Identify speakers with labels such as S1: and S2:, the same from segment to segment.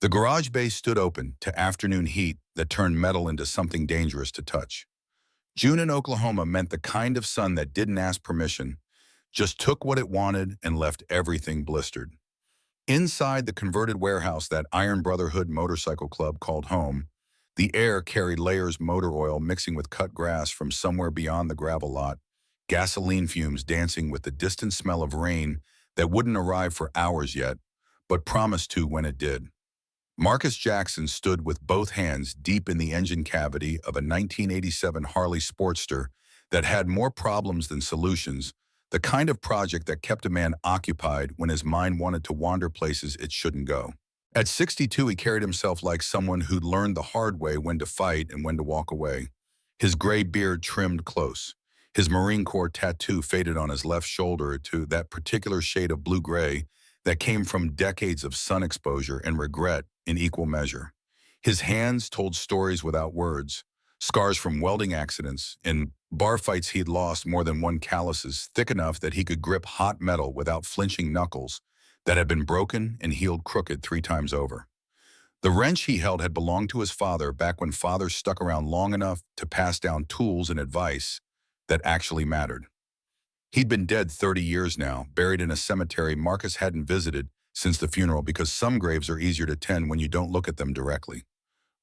S1: The garage bay stood open to afternoon heat that turned metal into something dangerous to touch. June in Oklahoma meant the kind of sun that didn't ask permission, just took what it wanted and left everything blistered. Inside the converted warehouse that Iron Brotherhood motorcycle club called home, the air carried layers motor oil mixing with cut grass from somewhere beyond the gravel lot, gasoline fumes dancing with the distant smell of rain that wouldn't arrive for hours yet, but promised to when it did. Marcus Jackson stood with both hands deep in the engine cavity of a 1987 Harley Sportster that had more problems than solutions, the kind of project that kept a man occupied when his mind wanted to wander places it shouldn't go. At 62, he carried himself like someone who'd learned the hard way when to fight and when to walk away. His gray beard trimmed close, his Marine Corps tattoo faded on his left shoulder to that particular shade of blue-gray that came from decades of sun exposure and regret in equal measure. His hands told stories without words, scars from welding accidents and bar fights he'd lost more than one calluses thick enough that he could grip hot metal without flinching knuckles that had been broken and healed crooked 3 times over. The wrench he held had belonged to his father back when fathers stuck around long enough to pass down tools and advice that actually mattered. He'd been dead 30 years now, buried in a cemetery Marcus hadn't visited since the funeral because some graves are easier to tend when you don't look at them directly.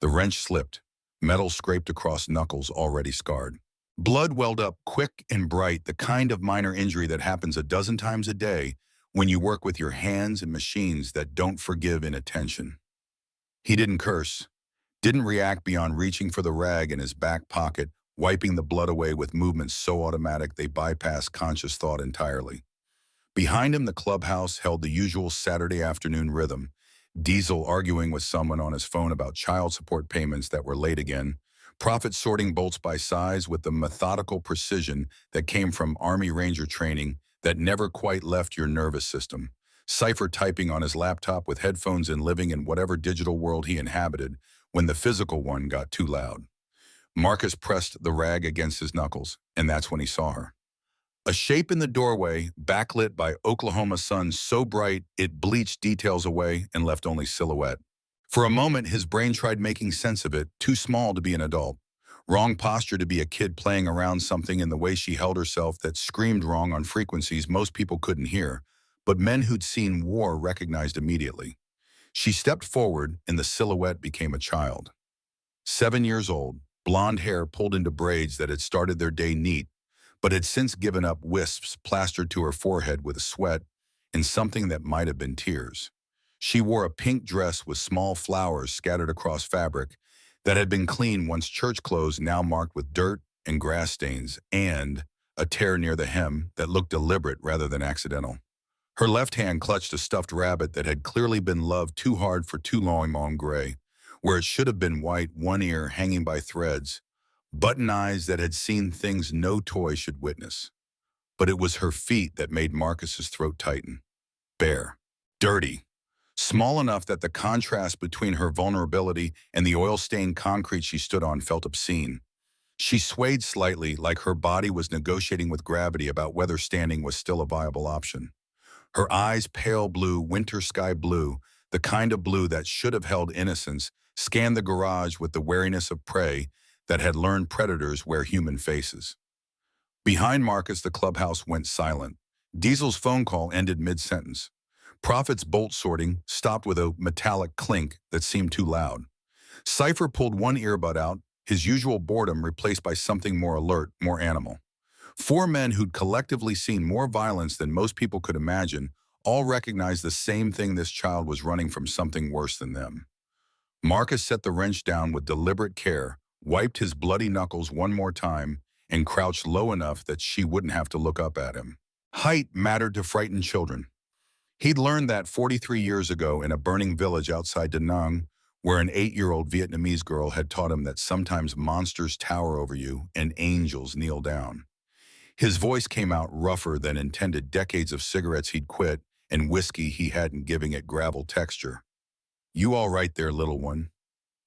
S1: The wrench slipped, metal scraped across knuckles already scarred. Blood welled up quick and bright, the kind of minor injury that happens a dozen times a day when you work with your hands and machines that don't forgive inattention. He didn't curse, didn't react beyond reaching for the rag in his back pocket, wiping the blood away with movements so automatic they bypassed conscious thought entirely. Behind him, the clubhouse held the usual Saturday afternoon rhythm, Diesel arguing with someone on his phone about child support payments that were late again, Prophet sorting bolts by size with the methodical precision that came from Army Ranger training that never quite left your nervous system, Cypher typing on his laptop with headphones and living in whatever digital world he inhabited when the physical one got too loud. Marcus pressed the rag against his knuckles, and that's when he saw her. A shape in the doorway, backlit by Oklahoma sun so bright it bleached details away and left only silhouette. For a moment, his brain tried making sense of it, too small to be an adult. Wrong posture to be a kid playing around something in the way she held herself that screamed wrong on frequencies most people couldn't hear, but men who'd seen war recognized immediately. She stepped forward, and the silhouette became a child. 7 years old, blonde hair pulled into braids that had started their day neat, but had since given up wisps plastered to her forehead with sweat and something that might have been tears. She wore a pink dress with small flowers scattered across fabric that had been clean once church clothes now marked with dirt and grass stains, and a tear near the hem that looked deliberate rather than accidental. Her left hand clutched a stuffed rabbit that had clearly been loved too hard for too long gray, where it should have been white, one ear hanging by threads, button eyes that had seen things no toy should witness. But it was her feet that made Marcus's throat tighten. Bare, dirty, small enough that the contrast between her vulnerability and the oil-stained concrete she stood on felt obscene. She swayed slightly, like her body was negotiating with gravity about whether standing was still a viable option. Her eyes, pale blue, winter sky blue, the kind of blue that should have held innocence, scanned the garage with the wariness of prey that had learned predators wear human faces. Behind Marcus, the clubhouse went silent. Diesel's phone call ended mid-sentence. Prophet's bolt sorting stopped with a metallic clink that seemed too loud. Cypher pulled one earbud out, his usual boredom replaced by something more alert, more animal. 4 men who'd collectively seen more violence than most people could imagine all recognized the same thing: this child was running from something worse than them. Marcus set the wrench down with deliberate care, wiped his bloody knuckles one more time, and crouched low enough that she wouldn't have to look up at him. Height mattered to frightened children. He'd learned that 43 years ago in a burning village outside Da Nang, where an 8-year-old Vietnamese girl had taught him that sometimes monsters tower over you and angels kneel down. His voice came out rougher than intended, decades of cigarettes he'd quit and whiskey he hadn't, giving it gravel texture. "You all right there, little one?"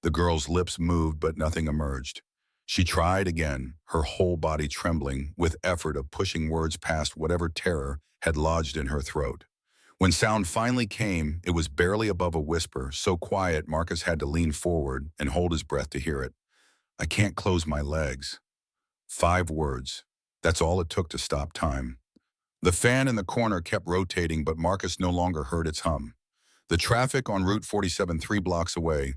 S1: The girl's lips moved, but nothing emerged. She tried again, her whole body trembling with effort of pushing words past whatever terror had lodged in her throat. When sound finally came, it was barely above a whisper, so quiet Marcus had to lean forward and hold his breath to hear it. I can't close my legs. 5 words. That's all it took to stop time. The fan in the corner kept rotating, but Marcus no longer heard its hum. The traffic on Route 47 3 blocks away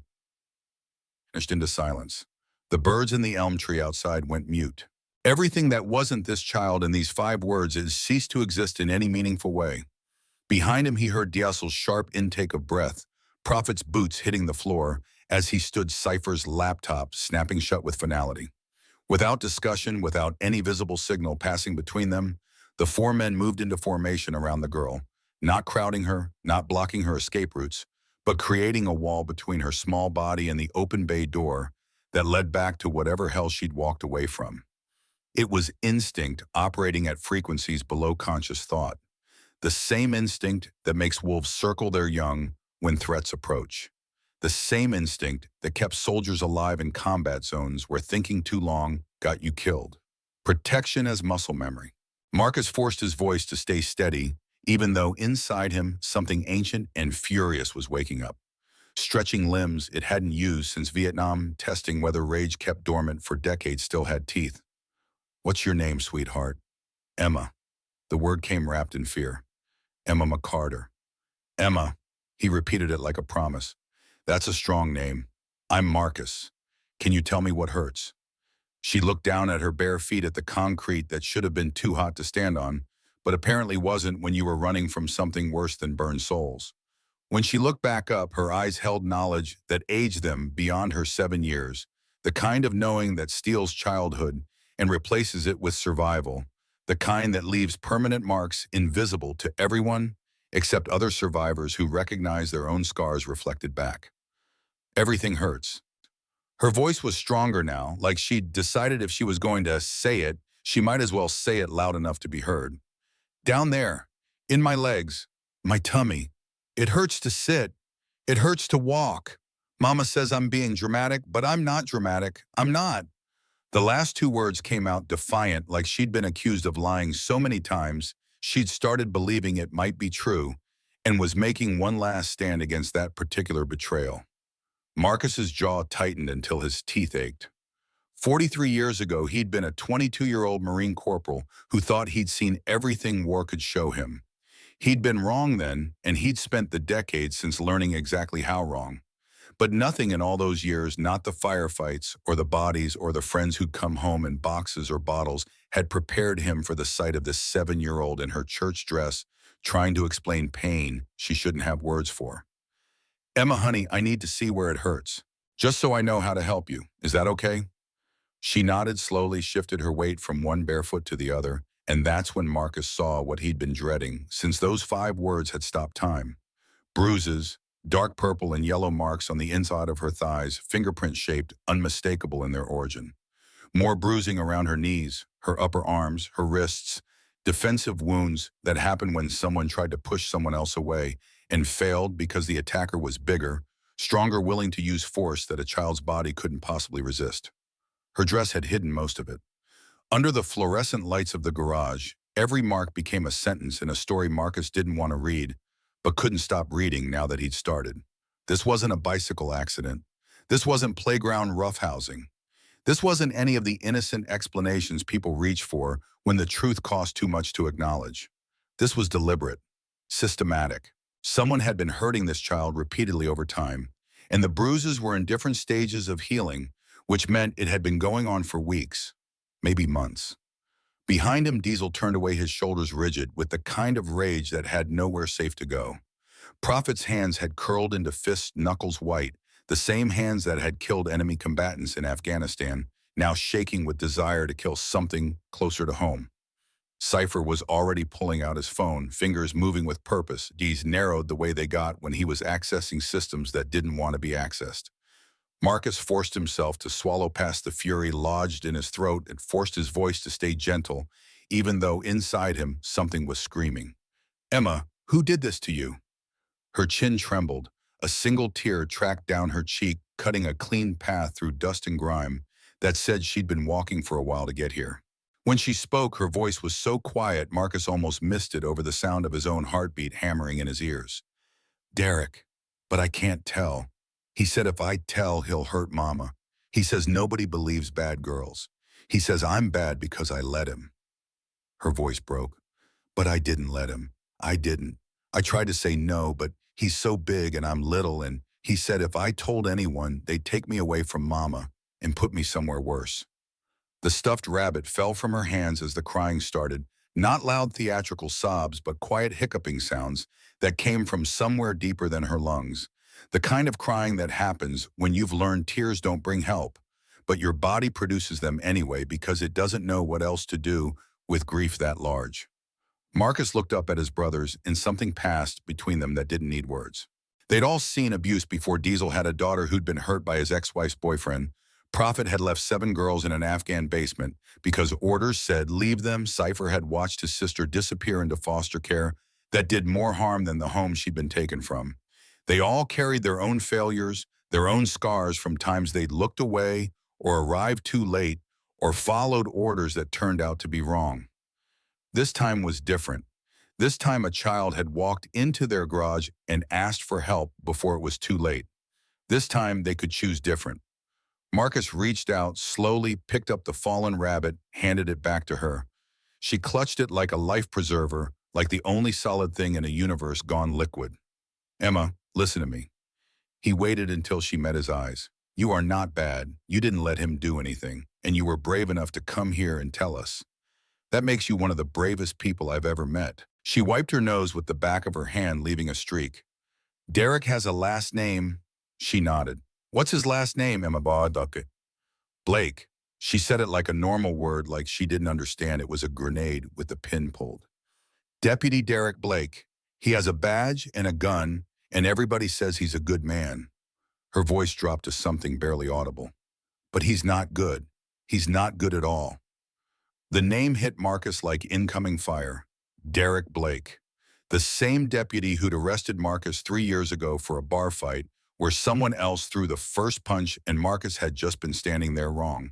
S1: vanished into silence. The birds in the elm tree outside went mute. Everything that wasn't this child and these 5 words had ceased to exist in any meaningful way. Behind him he heard Diesel's sharp intake of breath, Prophet's boots hitting the floor as he stood Cypher's laptop snapping shut with finality. Without discussion, without any visible signal passing between them, the 4 men moved into formation around the girl, not crowding her, not blocking her escape routes, but creating a wall between her small body and the open bay door that led back to whatever hell she'd walked away from. It was instinct operating at frequencies below conscious thought, the same instinct that makes wolves circle their young when threats approach. The same instinct that kept soldiers alive in combat zones where thinking too long got you killed. Protection as muscle memory. Marcus forced his voice to stay steady, even though inside him something ancient and furious was waking up. Stretching limbs it hadn't used since Vietnam, testing whether rage kept dormant for decades still had teeth. What's your name, sweetheart? Emma. The word came wrapped in fear. Emma McCarter. Emma. He repeated it like a promise. That's a strong name. I'm Marcus. Can you tell me what hurts? She looked down at her bare feet at the concrete that should have been too hot to stand on, but apparently wasn't when you were running from something worse than burned souls. When she looked back up, her eyes held knowledge that aged them beyond her 7 years, the kind of knowing that steals childhood and replaces it with survival, the kind that leaves permanent marks invisible to everyone except other survivors who recognize their own scars reflected back. Everything hurts. Her voice was stronger now, like she'd decided if she was going to say it, she might as well say it loud enough to be heard. Down there, in my legs, my tummy. It hurts to sit. It hurts to walk. Mama says I'm being dramatic, but I'm not dramatic. I'm not. The last 2 words came out defiant, like she'd been accused of lying so many times, she'd started believing it might be true and was making one last stand against that particular betrayal. Marcus's jaw tightened until his teeth ached. 43 years ago, he'd been a 22-year-old Marine corporal who thought he'd seen everything war could show him. He'd been wrong then, and he'd spent the decades since learning exactly how wrong. But nothing in all those years, not the firefights or the bodies or the friends who'd come home in boxes or bottles, had prepared him for the sight of this 7-year-old in her church dress trying to explain pain she shouldn't have words for. Emma, honey, I need to see where it hurts, just so I know how to help you. Is that okay? She nodded slowly, shifted her weight from one barefoot to the other, and that's when Marcus saw what he'd been dreading, since those 5 words had stopped time. Bruises, dark purple and yellow marks on the inside of her thighs, fingerprint-shaped, unmistakable in their origin. More bruising around her knees, her upper arms, her wrists, defensive wounds that happened when someone tried to push someone else away and failed because the attacker was bigger, stronger, willing to use force that a child's body couldn't possibly resist. Her dress had hidden most of it. Under the fluorescent lights of the garage, every mark became a sentence in a story Marcus didn't want to read, but couldn't stop reading now that he'd started. This wasn't a bicycle accident. This wasn't playground roughhousing. This wasn't any of the innocent explanations people reach for when the truth costs too much to acknowledge. This was deliberate, systematic. Someone had been hurting this child repeatedly over time, and the bruises were in different stages of healing, which meant it had been going on for weeks, maybe months. Behind him, Diesel turned away, his shoulders rigid with the kind of rage that had nowhere safe to go. Prophet's hands had curled into fists, knuckles white, the same hands that had killed enemy combatants in Afghanistan, now shaking with desire to kill something closer to home. Cypher was already pulling out his phone, fingers moving with purpose. D's narrowed the way they got when he was accessing systems that didn't want to be accessed. Marcus forced himself to swallow past the fury lodged in his throat and forced his voice to stay gentle, even though inside him something was screaming. Emma, who did this to you? Her chin trembled. A single tear tracked down her cheek, cutting a clean path through dust and grime that said she'd been walking for a while to get here. When she spoke, her voice was so quiet Marcus almost missed it over the sound of his own heartbeat hammering in his ears. Derek, but I can't tell. He said if I tell, he'll hurt Mama. He says nobody believes bad girls. He says I'm bad because I let him. Her voice broke. But I didn't let him. I didn't. I tried to say no, but he's so big and I'm little, and he said if I told anyone, they'd take me away from Mama and put me somewhere worse. The stuffed rabbit fell from her hands as the crying started, not loud theatrical sobs, but quiet hiccuping sounds that came from somewhere deeper than her lungs. The kind of crying that happens when you've learned tears don't bring help, but your body produces them anyway because it doesn't know what else to do with grief that large. Marcus looked up at his brothers, and something passed between them that didn't need words. They'd all seen abuse before. Diesel had a daughter who'd been hurt by his ex-wife's boyfriend. Prophet had left 7 girls in an Afghan basement because orders said leave them. Cypher had watched his sister disappear into foster care that did more harm than the home she'd been taken from. They all carried their own failures, their own scars from times they'd looked away or arrived too late or followed orders that turned out to be wrong. This time was different. This time a child had walked into their garage and asked for help before it was too late. This time they could choose different. Marcus reached out, slowly picked up the fallen rabbit, handed it back to her. She clutched it like a life preserver, like the only solid thing in a universe gone liquid. Emma, listen to me. He waited until she met his eyes. You are not bad. You didn't let him do anything, and you were brave enough to come here and tell us. That makes you one of the bravest people I've ever met. She wiped her nose with the back of her hand, leaving a streak. Derek has a last name. She nodded. What's his last name, Emma Bauducket? Blake. She said it like a normal word, like she didn't understand it was a grenade with the pin pulled. Deputy Derek Blake. He has a badge and a gun, and everybody says he's a good man. Her voice dropped to something barely audible. But he's not good. He's not good at all. The name hit Marcus like incoming fire. Derek Blake. The same deputy who'd arrested Marcus 3 years ago for a bar fight where someone else threw the first punch and Marcus had just been standing there wrong.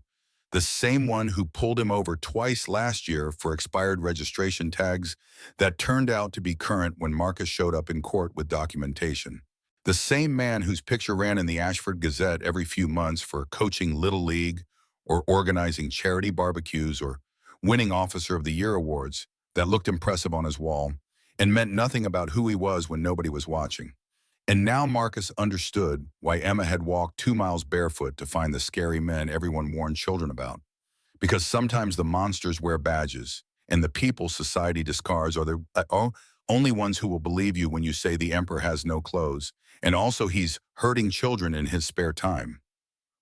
S1: The same one who pulled him over twice last year for expired registration tags that turned out to be current when Marcus showed up in court with documentation. The same man whose picture ran in the Ashford Gazette every few months for coaching Little League or organizing charity barbecues or winning Officer of the Year awards that looked impressive on his wall and meant nothing about who he was when nobody was watching. And now Marcus understood why Emma had walked 2 miles barefoot to find the scary men everyone warned children about. Because sometimes the monsters wear badges, and the people society discards are the only ones who will believe you when you say the emperor has no clothes, and also he's hurting children in his spare time.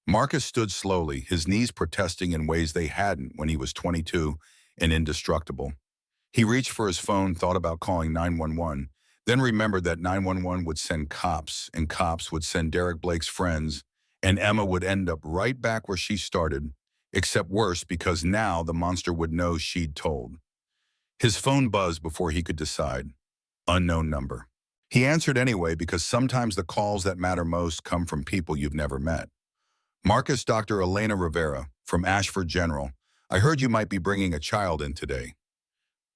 S1: Marcus stood slowly, his knees protesting in ways they hadn't when he was 22 and indestructible. He reached for his phone, thought about calling 911, then remembered that 911 would send cops, and cops would send Derek Blake's friends, and Emma would end up right back where she started, except worse because now the monster would know she'd told. His phone buzzed before he could decide. Unknown number. He answered anyway because sometimes the calls that matter most come from people you've never met. Marcus, Dr. Elena Rivera, from Ashford General. I heard you might be bringing a child in today.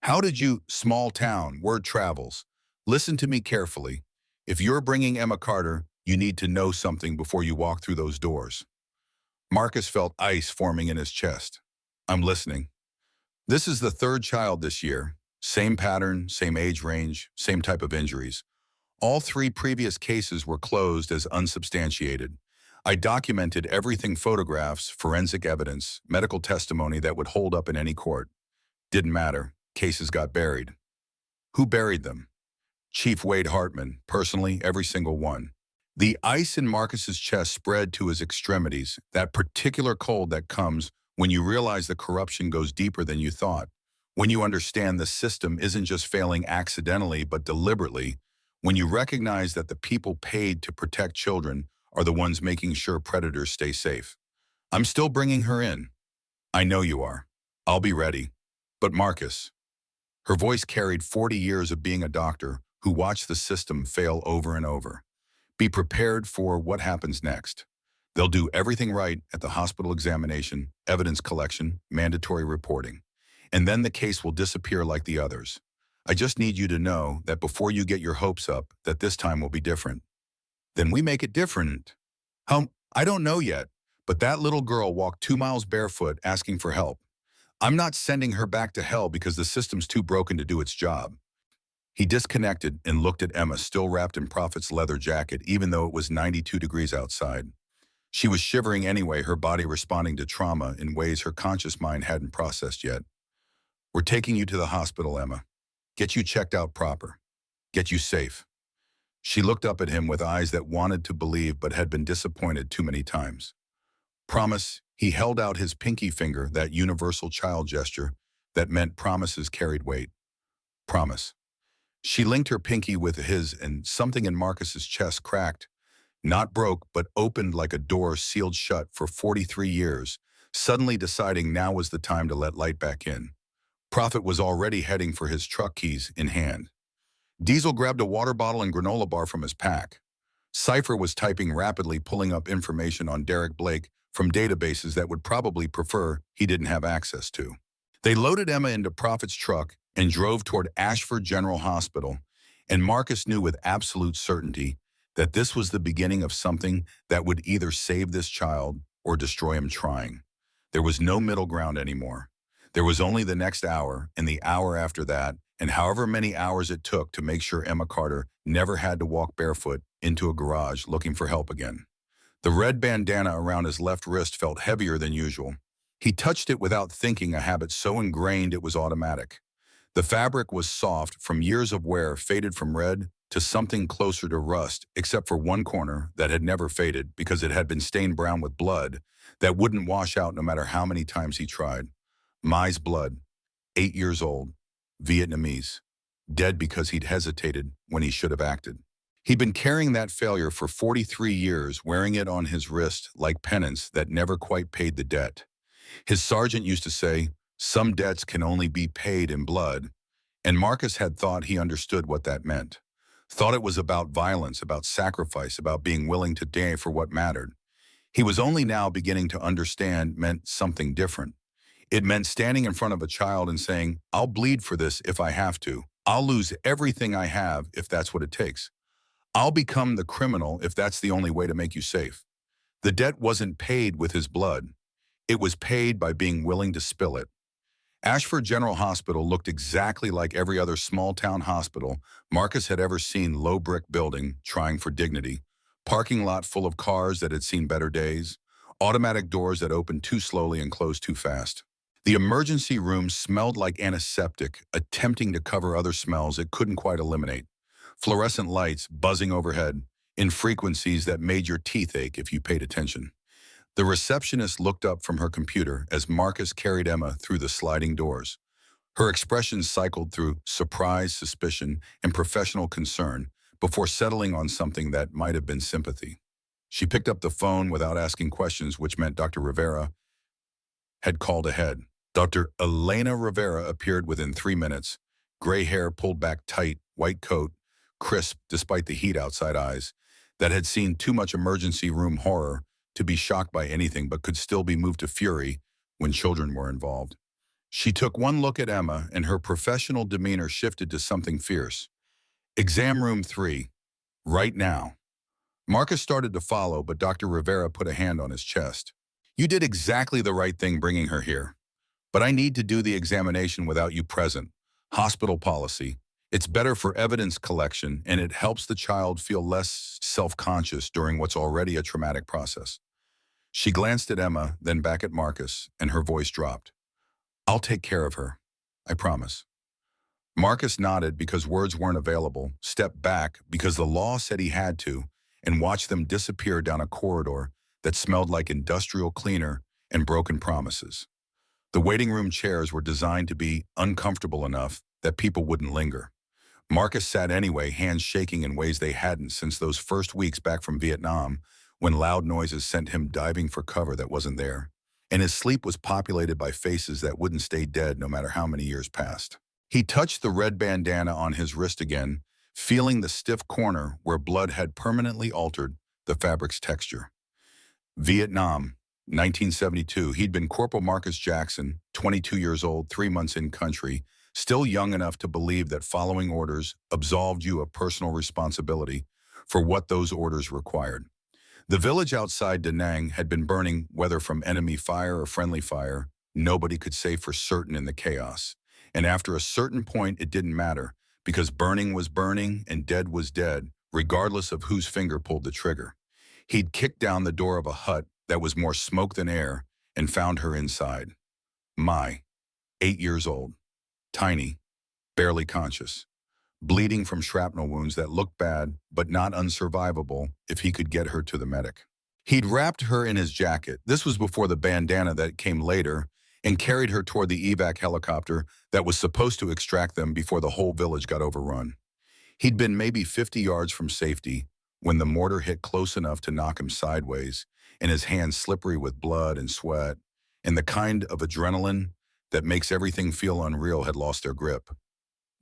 S1: How did you, small town, word travels. Listen to me carefully. If you're bringing Emma Carter, you need to know something before you walk through those doors. Marcus felt ice forming in his chest. I'm listening. This is the 3rd child this year. Same pattern, same age range, same type of injuries. All 3 previous cases were closed as unsubstantiated. I documented everything: photographs, forensic evidence, medical testimony that would hold up in any court. Didn't matter. Cases got buried. Who buried them? Chief Wade Hartman, personally, every single one. The ice in Marcus's chest spread to his extremities, that particular cold that comes when you realize the corruption goes deeper than you thought, when you understand the system isn't just failing accidentally but deliberately, when you recognize that the people paid to protect children are the ones making sure predators stay safe. I'm still bringing her in. I know you are. I'll be ready. But Marcus. Her voice carried 40 years of being a doctor who watched the system fail over and over. Be prepared for what happens next. They'll do everything right at the hospital examination, evidence collection, mandatory reporting. and then the case will disappear like the others. I just need you to know that before you get your hopes up, that this time will be different. Then we make it different. I don't know yet, but that little girl walked 2 miles barefoot asking for help. I'm not sending her back to hell because the system's too broken to do its job. He disconnected and looked at Emma, still wrapped in Prophet's leather jacket, even though it was 92 degrees outside. She was shivering anyway, her body responding to trauma in ways her conscious mind hadn't processed yet. We're taking you to the hospital, Emma. Get you checked out proper. Get you safe. She looked up at him with eyes that wanted to believe but had been disappointed too many times. Promise. He held out his pinky finger, that universal child gesture that meant promises carried weight. Promise. She linked her pinky with his, and something in Marcus's chest cracked. Not broke, but opened like a door sealed shut for 43 years, suddenly deciding now was the time to let light back in. Prophet was already heading for his truck, keys in hand. Diesel grabbed a water bottle and granola bar from his pack. Cypher was typing rapidly, pulling up information on Derek Blake from databases that would probably prefer he didn't have access to. They loaded Emma into Prophet's truck and drove toward Ashford General Hospital, and Marcus knew with absolute certainty that this was the beginning of something that would either save this child or destroy him trying. There was no middle ground anymore. There was only the next hour and the hour after that, and however many hours it took to make sure Emma Carter never had to walk barefoot into a garage looking for help again. The red bandana around his left wrist felt heavier than usual. He touched it without thinking, a habit so ingrained it was automatic. The fabric was soft from years of wear, faded from red to something closer to rust, except for one corner that had never faded because it had been stained brown with blood that wouldn't wash out no matter how many times he tried. Mai's blood, 8 years old, Vietnamese, dead because he'd hesitated when he should have acted. He'd been carrying that failure for 43 years, wearing it on his wrist like penance that never quite paid the debt. His sergeant used to say, some debts can only be paid in blood, and Marcus had thought he understood what that meant. Thought it was about violence, about sacrifice, about being willing to die for what mattered. He was only now beginning to understand meant something different. It meant standing in front of a child and saying, I'll bleed for this if I have to. I'll lose everything I have if that's what it takes. I'll become the criminal if that's the only way to make you safe. The debt wasn't paid with his blood. It was paid by being willing to spill it. Ashford General Hospital looked exactly like every other small-town hospital Marcus had ever seen. Low brick building, trying for dignity. Parking lot full of cars that had seen better days. Automatic doors that opened too slowly and closed too fast. The emergency room smelled like antiseptic, attempting to cover other smells it couldn't quite eliminate. Fluorescent lights buzzing overhead, in frequencies that made your teeth ache if you paid attention. The receptionist looked up from her computer as Marcus carried Emma through the sliding doors. Her expression cycled through surprise, suspicion, and professional concern before settling on something that might have been sympathy. She picked up the phone without asking questions, which meant Dr. Rivera had called ahead. Dr. Elena Rivera appeared within 3 minutes, gray hair pulled back tight, white coat, crisp despite the heat outside, eyes that had seen too much emergency room horror to be shocked by anything but could still be moved to fury when children were involved. She took one look at Emma and her professional demeanor shifted to something fierce. Exam room 3, right now. Marcus started to follow, but Dr. Rivera put a hand on his chest. You did exactly the right thing bringing her here, but I need to do the examination without you present. Hospital policy. It's better for evidence collection, and it helps the child feel less self-conscious during what's already a traumatic process. She glanced at Emma, then back at Marcus, and her voice dropped. I'll take care of her. I promise. Marcus nodded because words weren't available, stepped back because the law said he had to, and watched them disappear down a corridor that smelled like industrial cleaner and broken promises. The waiting room chairs were designed to be uncomfortable enough that people wouldn't linger. Marcus sat anyway, hands shaking in ways they hadn't since those first weeks back from Vietnam, when loud noises sent him diving for cover that wasn't there, and his sleep was populated by faces that wouldn't stay dead no matter how many years passed. He touched the red bandana on his wrist again, feeling the stiff corner where blood had permanently altered the fabric's texture. Vietnam, 1972, he'd been Corporal Marcus Jackson, 22 years old, 3 months in country, still young enough to believe that following orders absolved you of personal responsibility for what those orders required. The village outside Da Nang had been burning, whether from enemy fire or friendly fire. Nobody could say for certain in the chaos. And after a certain point, it didn't matter, because burning was burning and dead was dead, regardless of whose finger pulled the trigger. He'd kicked down the door of a hut that was more smoke than air and found her inside. Mai, 8 years old, tiny, barely conscious, bleeding from shrapnel wounds that looked bad but not unsurvivable if he could get her to the medic. He'd wrapped her in his jacket, this was before the bandana that came later, and carried her toward the evac helicopter that was supposed to extract them before the whole village got overrun. He'd been maybe 50 yards from safety when the mortar hit close enough to knock him sideways, and his hands slippery with blood and sweat, and the kind of adrenaline that makes everything feel unreal had lost their grip.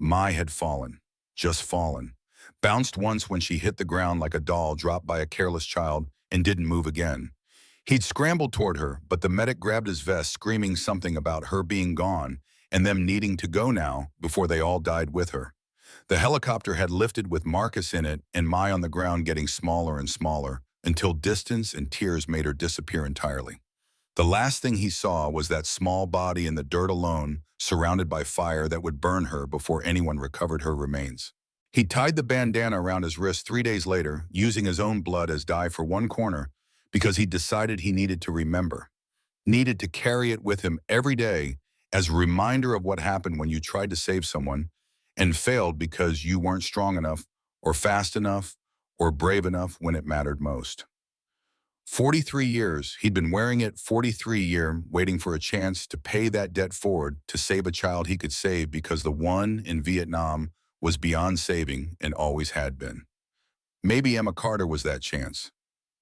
S1: Mai had fallen, just fallen, bounced once when she hit the ground like a doll dropped by a careless child and didn't move again. He'd scrambled toward her, but the medic grabbed his vest, screaming something about her being gone and them needing to go now before they all died with her. The helicopter had lifted with Marcus in it and Mai on the ground getting smaller and smaller until distance and tears made her disappear entirely. The last thing he saw was that small body in the dirt alone, surrounded by fire that would burn her before anyone recovered her remains. He tied the bandana around his wrist 3 days later, using his own blood as dye for one corner, because he decided he needed to remember, needed to carry it with him every day as a reminder of what happened when you tried to save someone and failed because you weren't strong enough or fast enough or brave enough when it mattered most. 43 years, he'd been wearing it 43 years, waiting for a chance to pay that debt forward to save a child he could save because the one in Vietnam was beyond saving and always had been. Maybe Emma Carter was that chance.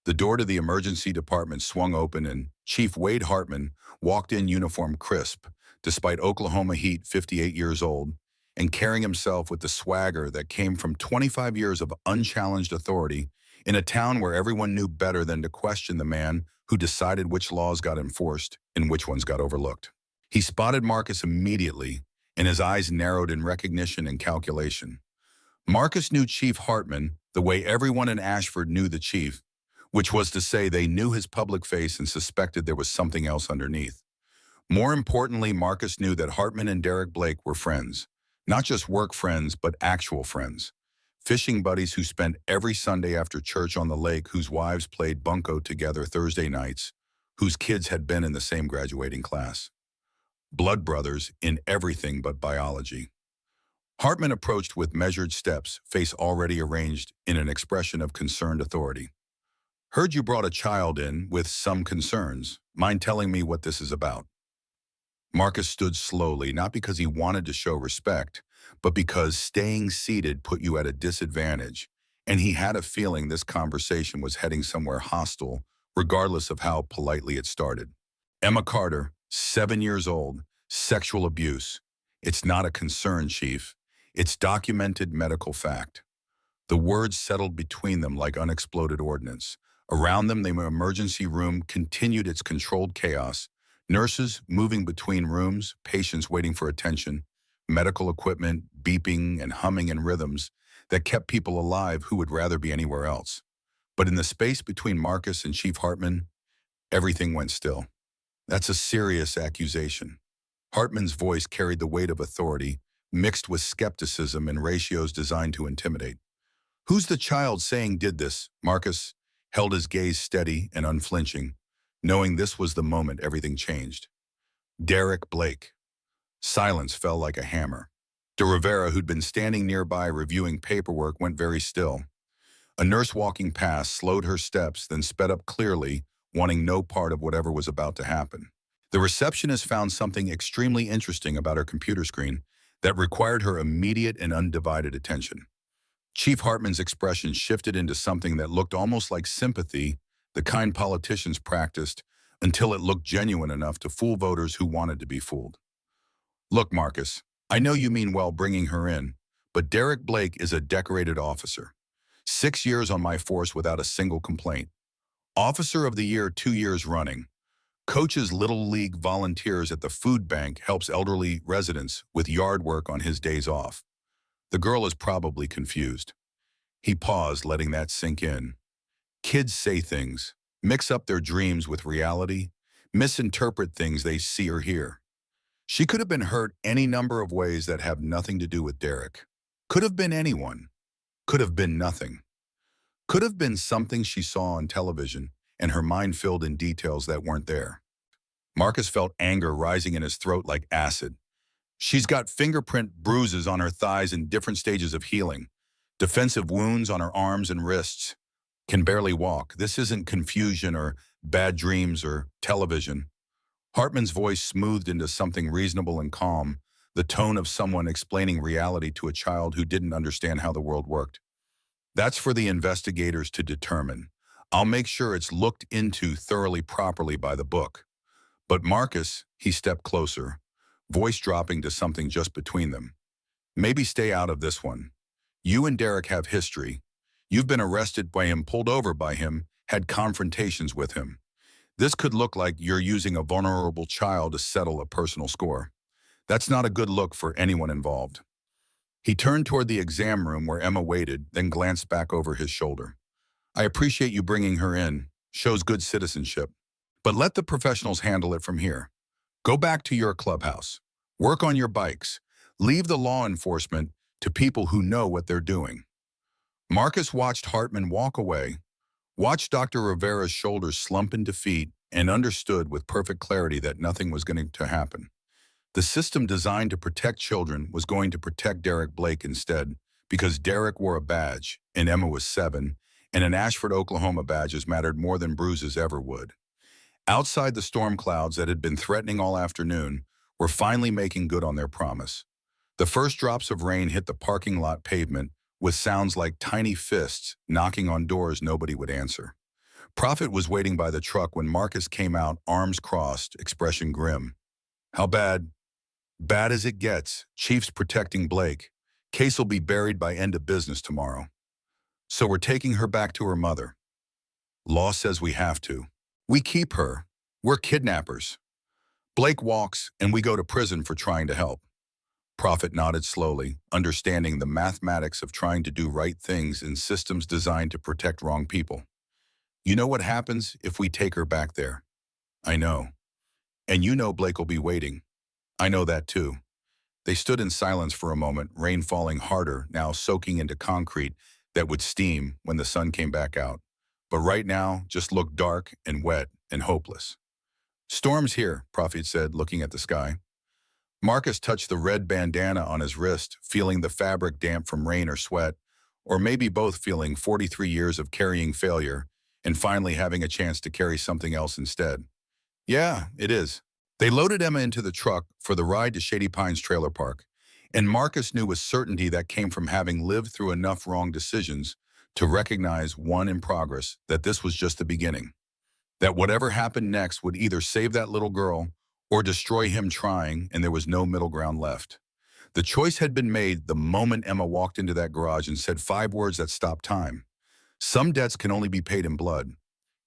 S1: The door to the emergency department swung open and Chief Wade Hartman walked in uniform crisp, despite Oklahoma heat, 58 years old, and carrying himself with the swagger that came from 25 years of unchallenged authority in a town where everyone knew better than to question the man who decided which laws got enforced and which ones got overlooked. He spotted Marcus immediately, and his eyes narrowed in recognition and calculation. Marcus knew Chief Hartman the way everyone in Ashford knew the chief, which was to say they knew his public face and suspected there was something else underneath. More importantly, Marcus knew that Hartman and Derek Blake were friends, not just work friends, but actual friends. Fishing buddies who spent every Sunday after church on the lake, whose wives played bunco together Thursday nights, whose kids had been in the same graduating class. Blood brothers in everything but biology. Hartman approached with measured steps, face already arranged in an expression of concerned authority. Heard you brought a child in with some concerns. Mind telling me what this is about? Marcus stood slowly, not because he wanted to show respect, but because staying seated put you at a disadvantage, and he had a feeling this conversation was heading somewhere hostile, regardless of how politely it started. Emma Carter, 7 years old, sexual abuse. It's not a concern, Chief. It's documented medical fact. The words settled between them like unexploded ordnance. Around them, the emergency room continued its controlled chaos. Nurses moving between rooms, patients waiting for attention, medical equipment beeping and humming in rhythms that kept people alive who would rather be anywhere else. But in the space between Marcus and Chief Hartman, everything went still. That's a serious accusation. Hartman's voice carried the weight of authority, mixed with skepticism and ratios designed to intimidate. Who's the child saying did this? Marcus held his gaze steady and unflinching, knowing this was the moment everything changed. Derek Blake. Silence fell like a hammer. De Rivera, who'd been standing nearby reviewing paperwork, went very still. A nurse walking past slowed her steps, then sped up clearly, wanting no part of whatever was about to happen. The receptionist found something extremely interesting about her computer screen that required her immediate and undivided attention. Chief Hartman's expression shifted into something that looked almost like sympathy, the kind politicians practiced, until it looked genuine enough to fool voters who wanted to be fooled. Look, Marcus, I know you mean well bringing her in, but Derek Blake is a decorated officer. 6 years on my force without a single complaint. Officer of the Year 2 years running. Coach's Little League volunteers at the food bank helps elderly residents with yard work on his days off. The girl is probably confused. He paused, letting that sink in. Kids say things, mix up their dreams with reality, misinterpret things they see or hear. She could have been hurt any number of ways that have nothing to do with Derek. Could have been anyone. Could have been nothing. Could have been something she saw on television and her mind filled in details that weren't there. Marcus felt anger rising in his throat like acid. She's got fingerprint bruises on her thighs in different stages of healing, defensive wounds on her arms and wrists, can barely walk. This isn't confusion or bad dreams or television. Hartman's voice smoothed into something reasonable and calm, the tone of someone explaining reality to a child who didn't understand how the world worked. That's for the investigators to determine. I'll make sure it's looked into thoroughly properly by the book. But Marcus, he stepped closer, voice dropping to something just between them. Maybe stay out of this one. You and Derek have history. You've been arrested by him, pulled over by him, had confrontations with him. This could look like you're using a vulnerable child to settle a personal score. That's not a good look for anyone involved. He turned toward the exam room where Emma waited, then glanced back over his shoulder. I appreciate you bringing her in. Shows good citizenship. But let the professionals handle it from here. Go back to your clubhouse. Work on your bikes. Leave the law enforcement to people who know what they're doing. Marcus watched Hartman walk away, watched Dr. Rivera's shoulders slump in defeat, and understood with perfect clarity that nothing was going to happen. The system designed to protect children was going to protect Derek Blake instead, because Derek wore a badge, and Emma was 7, and an Ashford, Oklahoma badges mattered more than bruises ever would. Outside, the storm clouds that had been threatening all afternoon were finally making good on their promise. The first drops of rain hit the parking lot pavement with sounds like tiny fists knocking on doors nobody would answer. Prophet was waiting by the truck when Marcus came out, arms crossed, expression grim. How bad? Bad as it gets. Chief's protecting Blake. Case will be buried by end of business tomorrow. So we're taking her back to her mother. Law says we have to. We keep her. We're kidnappers. Blake walks, and we go to prison for trying to help. Prophet nodded slowly, understanding the mathematics of trying to do right things in systems designed to protect wrong people. You know what happens if we take her back there? I know. And you know Blake will be waiting. I know that too. They stood in silence for a moment, rain falling harder, now soaking into concrete that would steam when the sun came back out. But right now just looked dark and wet and hopeless. Storm's here, Prophet said, looking at the sky. Marcus touched the red bandana on his wrist, feeling the fabric damp from rain or sweat, or maybe both, feeling 43 years of carrying failure and finally having a chance to carry something else instead. Yeah, it is. They loaded Emma into the truck for the ride to Shady Pines Trailer Park, and Marcus knew with certainty that came from having lived through enough wrong decisions to recognize one in progress, that this was just the beginning. That whatever happened next would either save that little girl or destroy him trying, and there was no middle ground left. The choice had been made the moment Emma walked into that garage and said 5 words that stopped time. Some debts can only be paid in blood.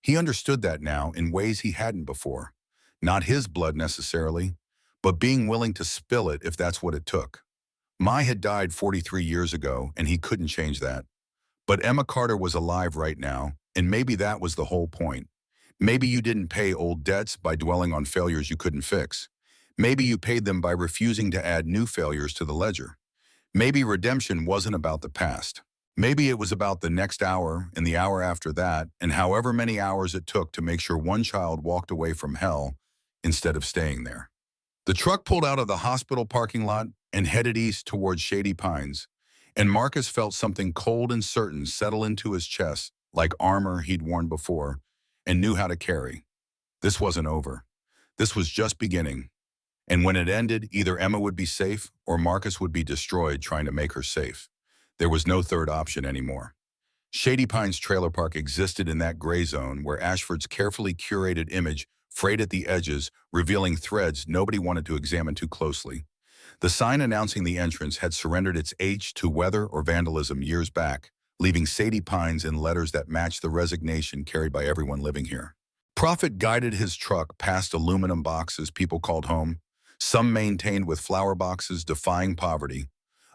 S1: He understood that now in ways he hadn't before. Not his blood necessarily, but being willing to spill it if that's what it took. Mai had died 43 years ago, and he couldn't change that. But Emma Carter was alive right now, and maybe that was the whole point. Maybe you didn't pay old debts by dwelling on failures you couldn't fix. Maybe you paid them by refusing to add new failures to the ledger. Maybe redemption wasn't about the past. Maybe it was about the next hour and the hour after that, and however many hours it took to make sure one child walked away from hell instead of staying there. The truck pulled out of the hospital parking lot and headed east towards Shady Pines, and Marcus felt something cold and certain settle into his chest, like armor he'd worn before and knew how to carry. This wasn't over. This was just beginning. And when it ended, either Emma would be safe or Marcus would be destroyed trying to make her safe. There was no third option anymore. Shady Pines Trailer Park existed in that gray zone where Ashford's carefully curated image frayed at the edges, revealing threads nobody wanted to examine too closely. The sign announcing the entrance had surrendered its age to weather or vandalism years back, leaving Shady Pines in letters that matched the resignation carried by everyone living here. Prophet guided his truck past aluminum boxes people called home, some maintained with flower boxes defying poverty,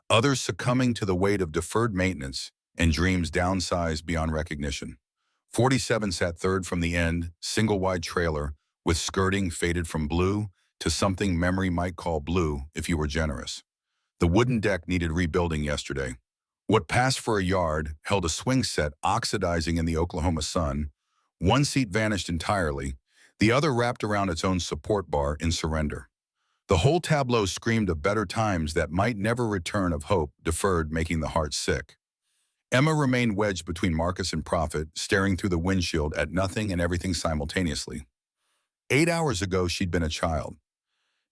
S1: others succumbing to the weight of deferred maintenance and dreams downsized beyond recognition. 47 sat third from the end, single-wide trailer, with skirting faded from blue to something memory might call blue if you were generous. The wooden deck needed rebuilding yesterday. What passed for a yard held a swing set oxidizing in the Oklahoma sun. One seat vanished entirely, the other wrapped around its own support bar in surrender. The whole tableau screamed of better times that might never return, of hope deferred, making the heart sick. Emma remained wedged between Marcus and Prophet, staring through the windshield at nothing and everything simultaneously. 8 hours ago, she'd been a child.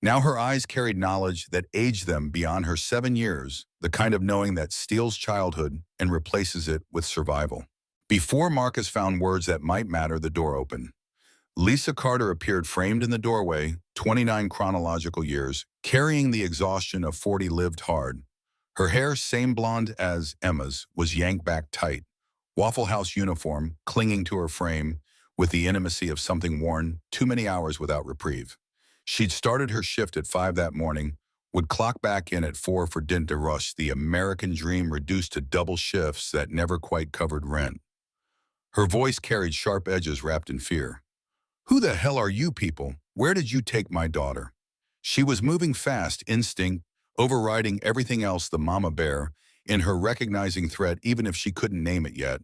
S1: Now her eyes carried knowledge that aged them beyond her 7 years, the kind of knowing that steals childhood and replaces it with survival. Before Marcus found words that might matter, the door opened. Lisa Carter appeared framed in the doorway, 29 chronological years, carrying the exhaustion of 40 lived hard. Her hair, same blonde as Emma's, was yanked back tight, Waffle House uniform clinging to her frame with the intimacy of something worn too many hours without reprieve. She'd started her shift at 5 that morning, would clock back in at 4 for dinner to rush the American dream reduced to double shifts that never quite covered rent. Her voice carried sharp edges wrapped in fear. "Who the hell are you people? Where did you take my daughter?" She was moving fast, instinct, overriding everything else, the mama bear, in her recognizing threat even if she couldn't name it yet.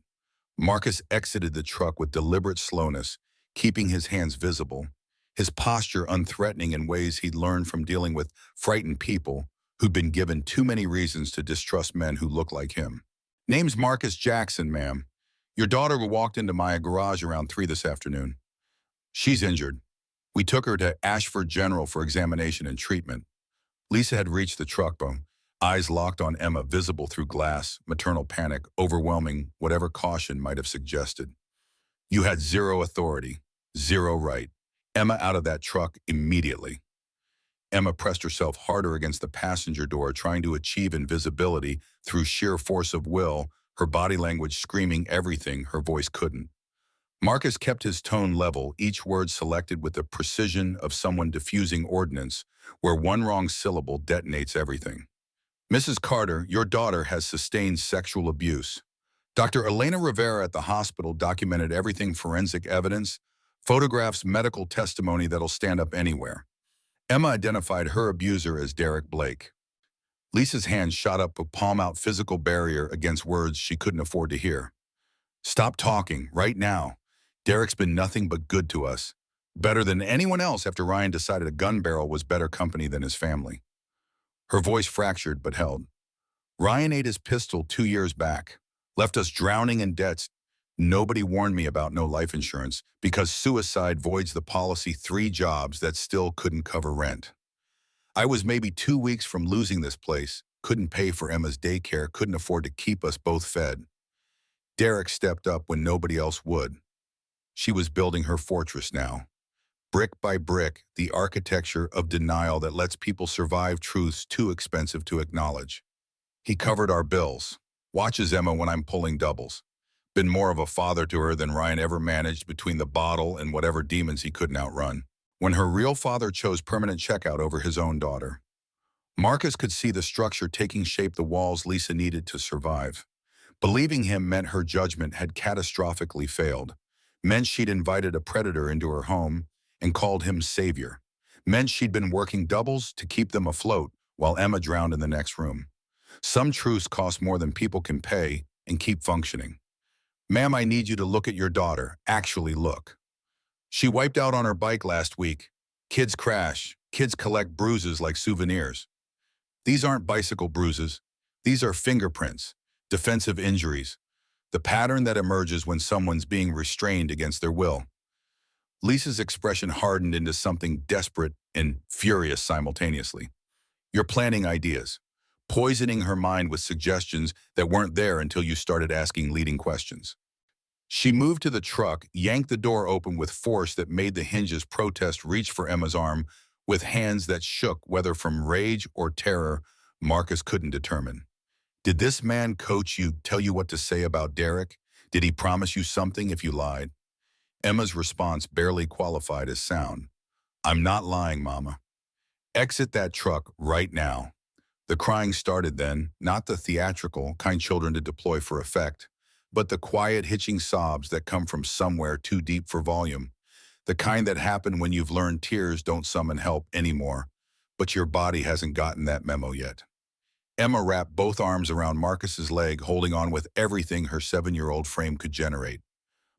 S1: Marcus exited the truck with deliberate slowness, keeping his hands visible, his posture unthreatening in ways he'd learned from dealing with frightened people who'd been given too many reasons to distrust men who look like him. "Name's Marcus Jackson, ma'am. Your daughter walked into my garage around 3 this afternoon. She's injured. We took her to Ashford General for examination and treatment." Lisa had reached the truck, eyes locked on Emma, visible through glass, maternal panic, overwhelming whatever caution might have suggested. "You had zero authority, zero right. Emma out of that truck immediately." Emma pressed herself harder against the passenger door, trying to achieve invisibility through sheer force of will, her body language screaming everything her voice couldn't. Marcus kept his tone level, each word selected with the precision of someone diffusing ordnance, where one wrong syllable detonates everything. "Mrs. Carter, your daughter has sustained sexual abuse. Dr. Elena Rivera at the hospital documented everything: forensic evidence, photographs, medical testimony that'll stand up anywhere." Emma identified her abuser as Derek Blake. Lisa's hand shot up, a palm-out physical barrier against words she couldn't afford to hear. "Stop talking, right now. Derek's been nothing but good to us. Better than anyone else after Ryan decided a gun barrel was better company than his family." Her voice fractured but held. "Ryan ate his pistol 2 years back, left us drowning in debts. Nobody warned me about no life insurance because suicide voids the policy, 3 jobs that still couldn't cover rent. I was maybe 2 weeks from losing this place, couldn't pay for Emma's daycare, couldn't afford to keep us both fed. Derek stepped up when nobody else would. She was building her fortress now. Brick by brick, the architecture of denial that lets people survive truths too expensive to acknowledge. He covered our bills, watches Emma when I'm pulling doubles. Been more of a father to her than Ryan ever managed between the bottle and whatever demons he couldn't outrun. When her real father chose permanent checkout over his own daughter. Marcus could see the structure taking shape, the walls Lisa needed to survive. Believing him meant her judgment had catastrophically failed. Meant she'd invited a predator into her home and called him savior. Meant she'd been working doubles to keep them afloat while Emma drowned in the next room. Some truths cost more than people can pay and keep functioning. "Ma'am, I need you to look at your daughter. Actually look. She wiped out on her bike last week. Kids crash. Kids collect bruises like souvenirs. These aren't bicycle bruises. These are fingerprints, defensive injuries, the pattern that emerges when someone's being restrained against their will." Lisa's expression hardened into something desperate and furious simultaneously. "You're planting ideas, poisoning her mind with suggestions that weren't there until you started asking leading questions." She moved to the truck, yanked the door open with force that made the hinges protest, reached for Emma's arm with hands that shook, whether from rage or terror, Marcus couldn't determine. "Did this man coach you, tell you what to say about Derek? Did he promise you something if you lied?" Emma's response barely qualified as sound. I'm not lying, Mama. Exit that truck right now. The crying started then, not the theatrical kind children to deploy for effect, but the quiet hitching sobs that come from somewhere too deep for volume, the kind that happen when you've learned tears don't summon help anymore, but your body hasn't gotten that memo yet. Emma wrapped both arms around Marcus's leg, holding on with everything her 7-year-old frame could generate.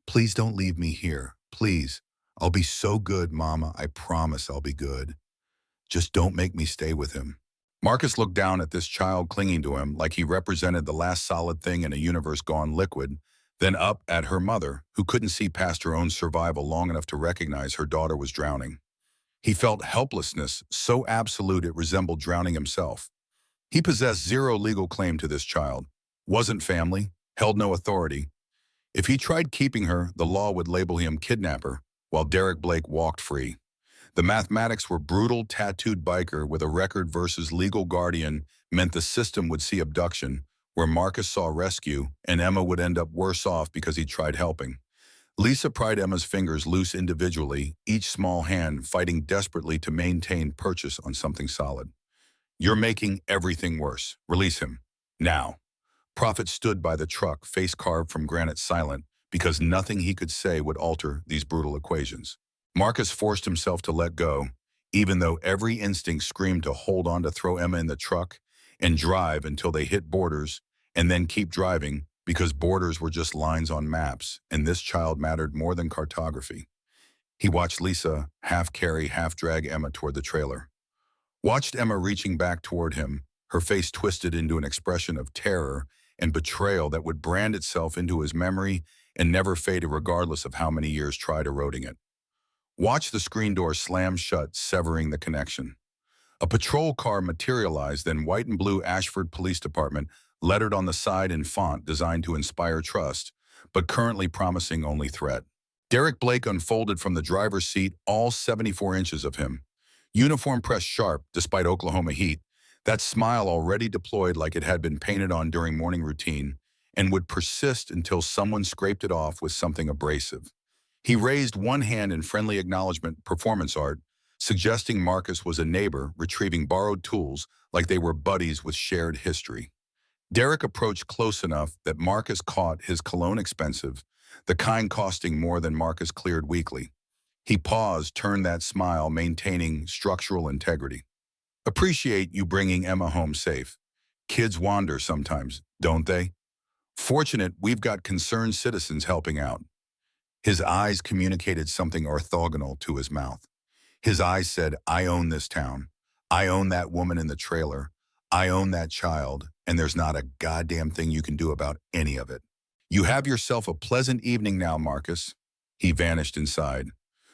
S1: Please don't leave me here. Please. I'll be so good, Mama. I promise I'll be good. Just don't make me stay with him. Marcus looked down at this child clinging to him like he represented the last solid thing in a universe gone liquid, then up at her mother, who couldn't see past her own survival long enough to recognize her daughter was drowning. He felt helplessness so absolute it resembled drowning himself. He possessed zero legal claim to this child, wasn't family, held no authority. If he tried keeping her, the law would label him kidnapper, while Derek Blake walked free. The mathematics were brutal. Tattooed biker with a record versus legal guardian meant the system would see abduction, where Marcus saw rescue, and Emma would end up worse off because he tried helping. Lisa pried Emma's fingers loose individually, each small hand fighting desperately to maintain purchase on something solid. You're making everything worse. Release him. Now. Prophet stood by the truck, face carved from granite, silent, because nothing he could say would alter these brutal equations. Marcus forced himself to let go, even though every instinct screamed to hold on to throw Emma in the truck and drive until they hit borders, and then keep driving because borders were just lines on maps, and this child mattered more than cartography. He watched Lisa half carry, half drag Emma toward the trailer. Watched Emma reaching back toward him, her face twisted into an expression of terror and betrayal that would brand itself into his memory and never faded regardless of how many years tried eroding it. Watch the screen door slam shut, severing the connection. A patrol car materialized, then white and blue Ashford Police Department, lettered on the side in font designed to inspire trust, but currently promising only threat. Derek Blake unfolded from the driver's seat, all 74 inches of him. Uniform pressed sharp, despite Oklahoma heat, that smile already deployed like it had been painted on during morning routine, and would persist until someone scraped it off with something abrasive. He raised one hand in friendly acknowledgement, performance art, suggesting Marcus was a neighbor retrieving borrowed tools like they were buddies with shared history. Derek approached close enough that Marcus caught his cologne expensive, the kind costing more than Marcus cleared weekly. He paused, turned that smile, maintaining structural integrity. Appreciate you bringing Emma home safe. Kids wander sometimes, don't they? Fortunate we've got concerned citizens helping out. His eyes communicated something orthogonal to his mouth. His eyes said, I own this town. I own that woman in the trailer. I own that child, and there's not a goddamn thing you can do about any of it. You have yourself a pleasant evening now, Marcus. He vanished inside.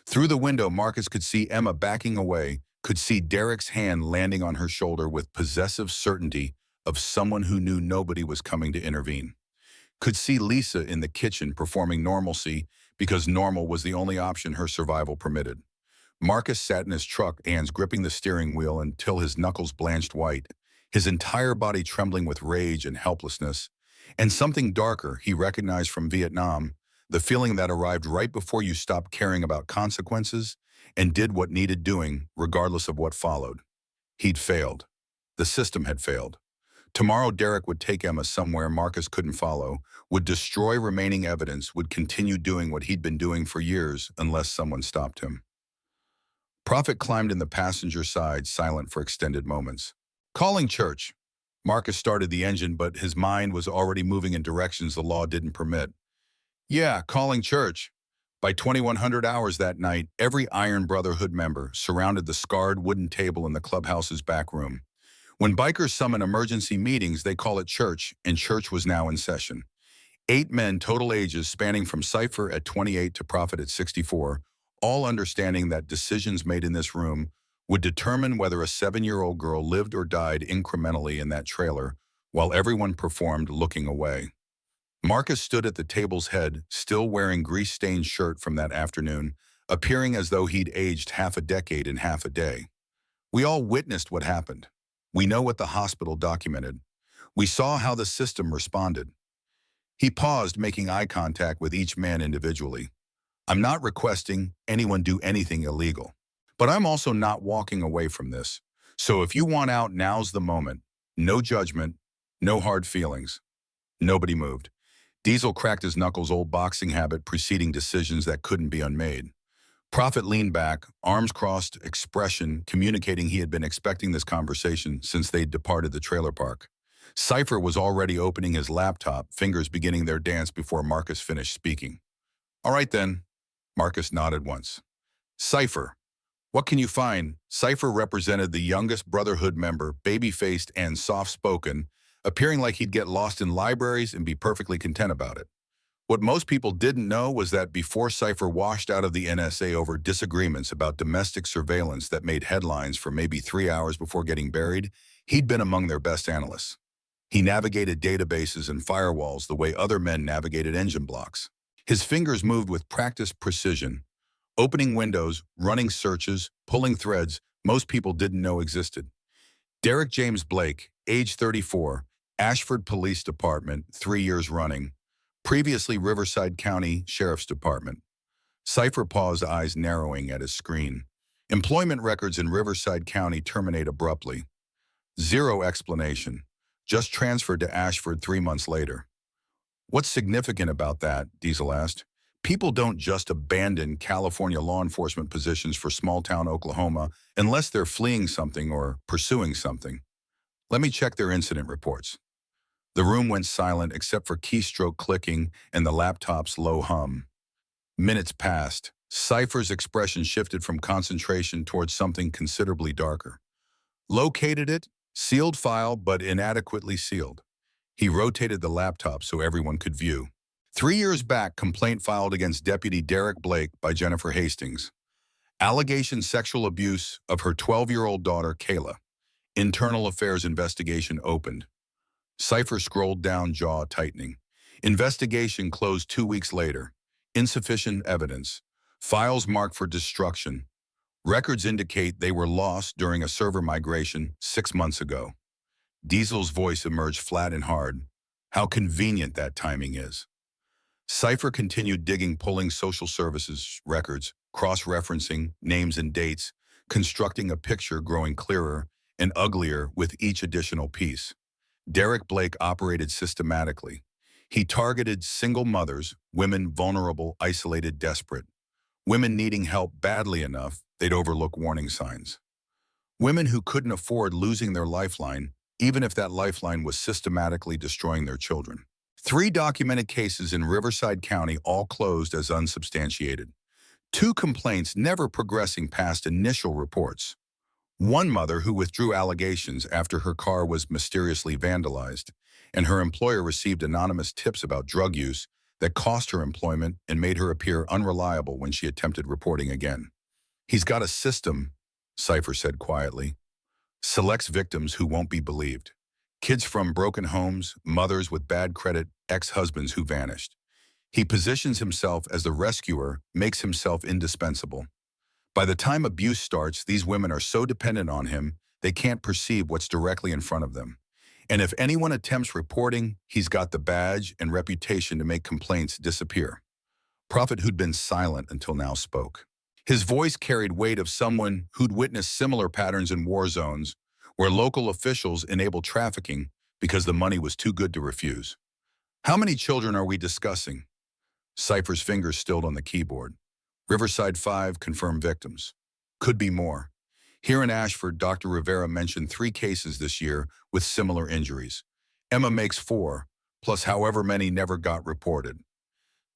S1: Through the window, Marcus could see Emma backing away, could see Derek's hand landing on her shoulder with possessive certainty of someone who knew nobody was coming to intervene. Could see Lisa in the kitchen performing normalcy because normal was the only option her survival permitted. Marcus sat in his truck, hands gripping the steering wheel until his knuckles blanched white, his entire body trembling with rage and helplessness, and something darker he recognized from Vietnam, the feeling that arrived right before you stopped caring about consequences and did what needed doing, regardless of what followed. He'd failed. The system had failed. Tomorrow, Derek would take Emma somewhere Marcus couldn't follow, would destroy remaining evidence, would continue doing what he'd been doing for years unless someone stopped him. Prophet climbed in the passenger side, silent for extended moments. Calling church. Marcus started the engine, but his mind was already moving in directions the law didn't permit. Yeah, calling church. By 2100 hours that night, every Iron Brotherhood member surrounded the scarred wooden table in the clubhouse's back room. When bikers summon emergency meetings, they call it church, and church was now in session. 8 men, total ages spanning from Cypher at 28 to Prophet at 64, all understanding that decisions made in this room would determine whether a 7-year-old girl lived or died incrementally in that trailer, while everyone performed looking away. Marcus stood at the table's head, still wearing grease-stained shirt from that afternoon, appearing as though he'd aged half a decade in half a day. We all witnessed what happened. We know what the hospital documented. We saw how the system responded. He paused, making eye contact with each man individually. I'm not requesting anyone do anything illegal. But I'm also not walking away from this. So if you want out, now's the moment. No judgment, no hard feelings. Nobody moved. Diesel cracked his knuckles, old boxing habit preceding decisions that couldn't be unmade. Prophet leaned back, arms crossed, expression communicating he had been expecting this conversation since they'd departed the trailer park. Cypher was already opening his laptop, fingers beginning their dance before Marcus finished speaking. All right then. Marcus nodded once. Cypher. What can you find? Cypher represented the youngest Brotherhood member, baby-faced and soft-spoken, appearing like he'd get lost in libraries and be perfectly content about it. What most people didn't know was that before Cypher washed out of the NSA over disagreements about domestic surveillance that made headlines for maybe 3 hours before getting buried, he'd been among their best analysts. He navigated databases and firewalls the way other men navigated engine blocks. His fingers moved with practiced precision, opening windows, running searches, pulling threads most people didn't know existed. Derek James Blake, age 34, Ashford Police Department, 3 years running, previously Riverside County Sheriff's Department. Cypher paused, eyes narrowing at his screen. Employment records in Riverside County terminate abruptly. Zero explanation. Just transferred to Ashford 3 months later. What's significant about that? Diesel asked. People don't just abandon California law enforcement positions for small-town Oklahoma unless they're fleeing something or pursuing something. Let me check their incident reports. The room went silent except for keystroke clicking and the laptop's low hum. Minutes passed. Cypher's expression shifted from concentration towards something considerably darker. Located it, sealed file but inadequately sealed. He rotated the laptop so everyone could view. 3 years back, complaint filed against Deputy Derek Blake by Jennifer Hastings. Allegation sexual abuse of her 12-year-old daughter, Kayla. Internal affairs investigation opened. Cypher scrolled down, jaw tightening. Investigation closed 2 weeks later. Insufficient evidence. Files marked for destruction. Records indicate they were lost during a server migration 6 months ago. Diesel's voice emerged flat and hard. How convenient that timing is. Cypher continued digging, pulling social services records, cross-referencing names and dates, constructing a picture growing clearer and uglier with each additional piece. Derek Blake operated systematically. He targeted single mothers, women vulnerable, isolated, desperate. Women needing help badly enough, they'd overlook warning signs. Women who couldn't afford losing their lifeline, even if that lifeline was systematically destroying their children. 3 documented cases in Riverside County, all closed as unsubstantiated. 2 complaints never progressing past initial reports. 1 mother who withdrew allegations after her car was mysteriously vandalized, and her employer received anonymous tips about drug use that cost her employment and made her appear unreliable when she attempted reporting again. He's got a system, Cypher said quietly. Selects victims who won't be believed. Kids from broken homes, mothers with bad credit, ex-husbands who vanished. He positions himself as the rescuer, makes himself indispensable. By the time abuse starts, these women are so dependent on him, they can't perceive what's directly in front of them. And if anyone attempts reporting, he's got the badge and reputation to make complaints disappear. Prophet, who'd been silent until now, spoke. His voice carried weight of someone who'd witnessed similar patterns in war zones, where local officials enabled trafficking because the money was too good to refuse. How many children are we discussing? Cypher's fingers stilled on the keyboard. Riverside 5 confirmed victims. Could be more. Here in Ashford, Dr. Rivera mentioned 3 cases this year with similar injuries. Emma makes 4, plus however many never got reported.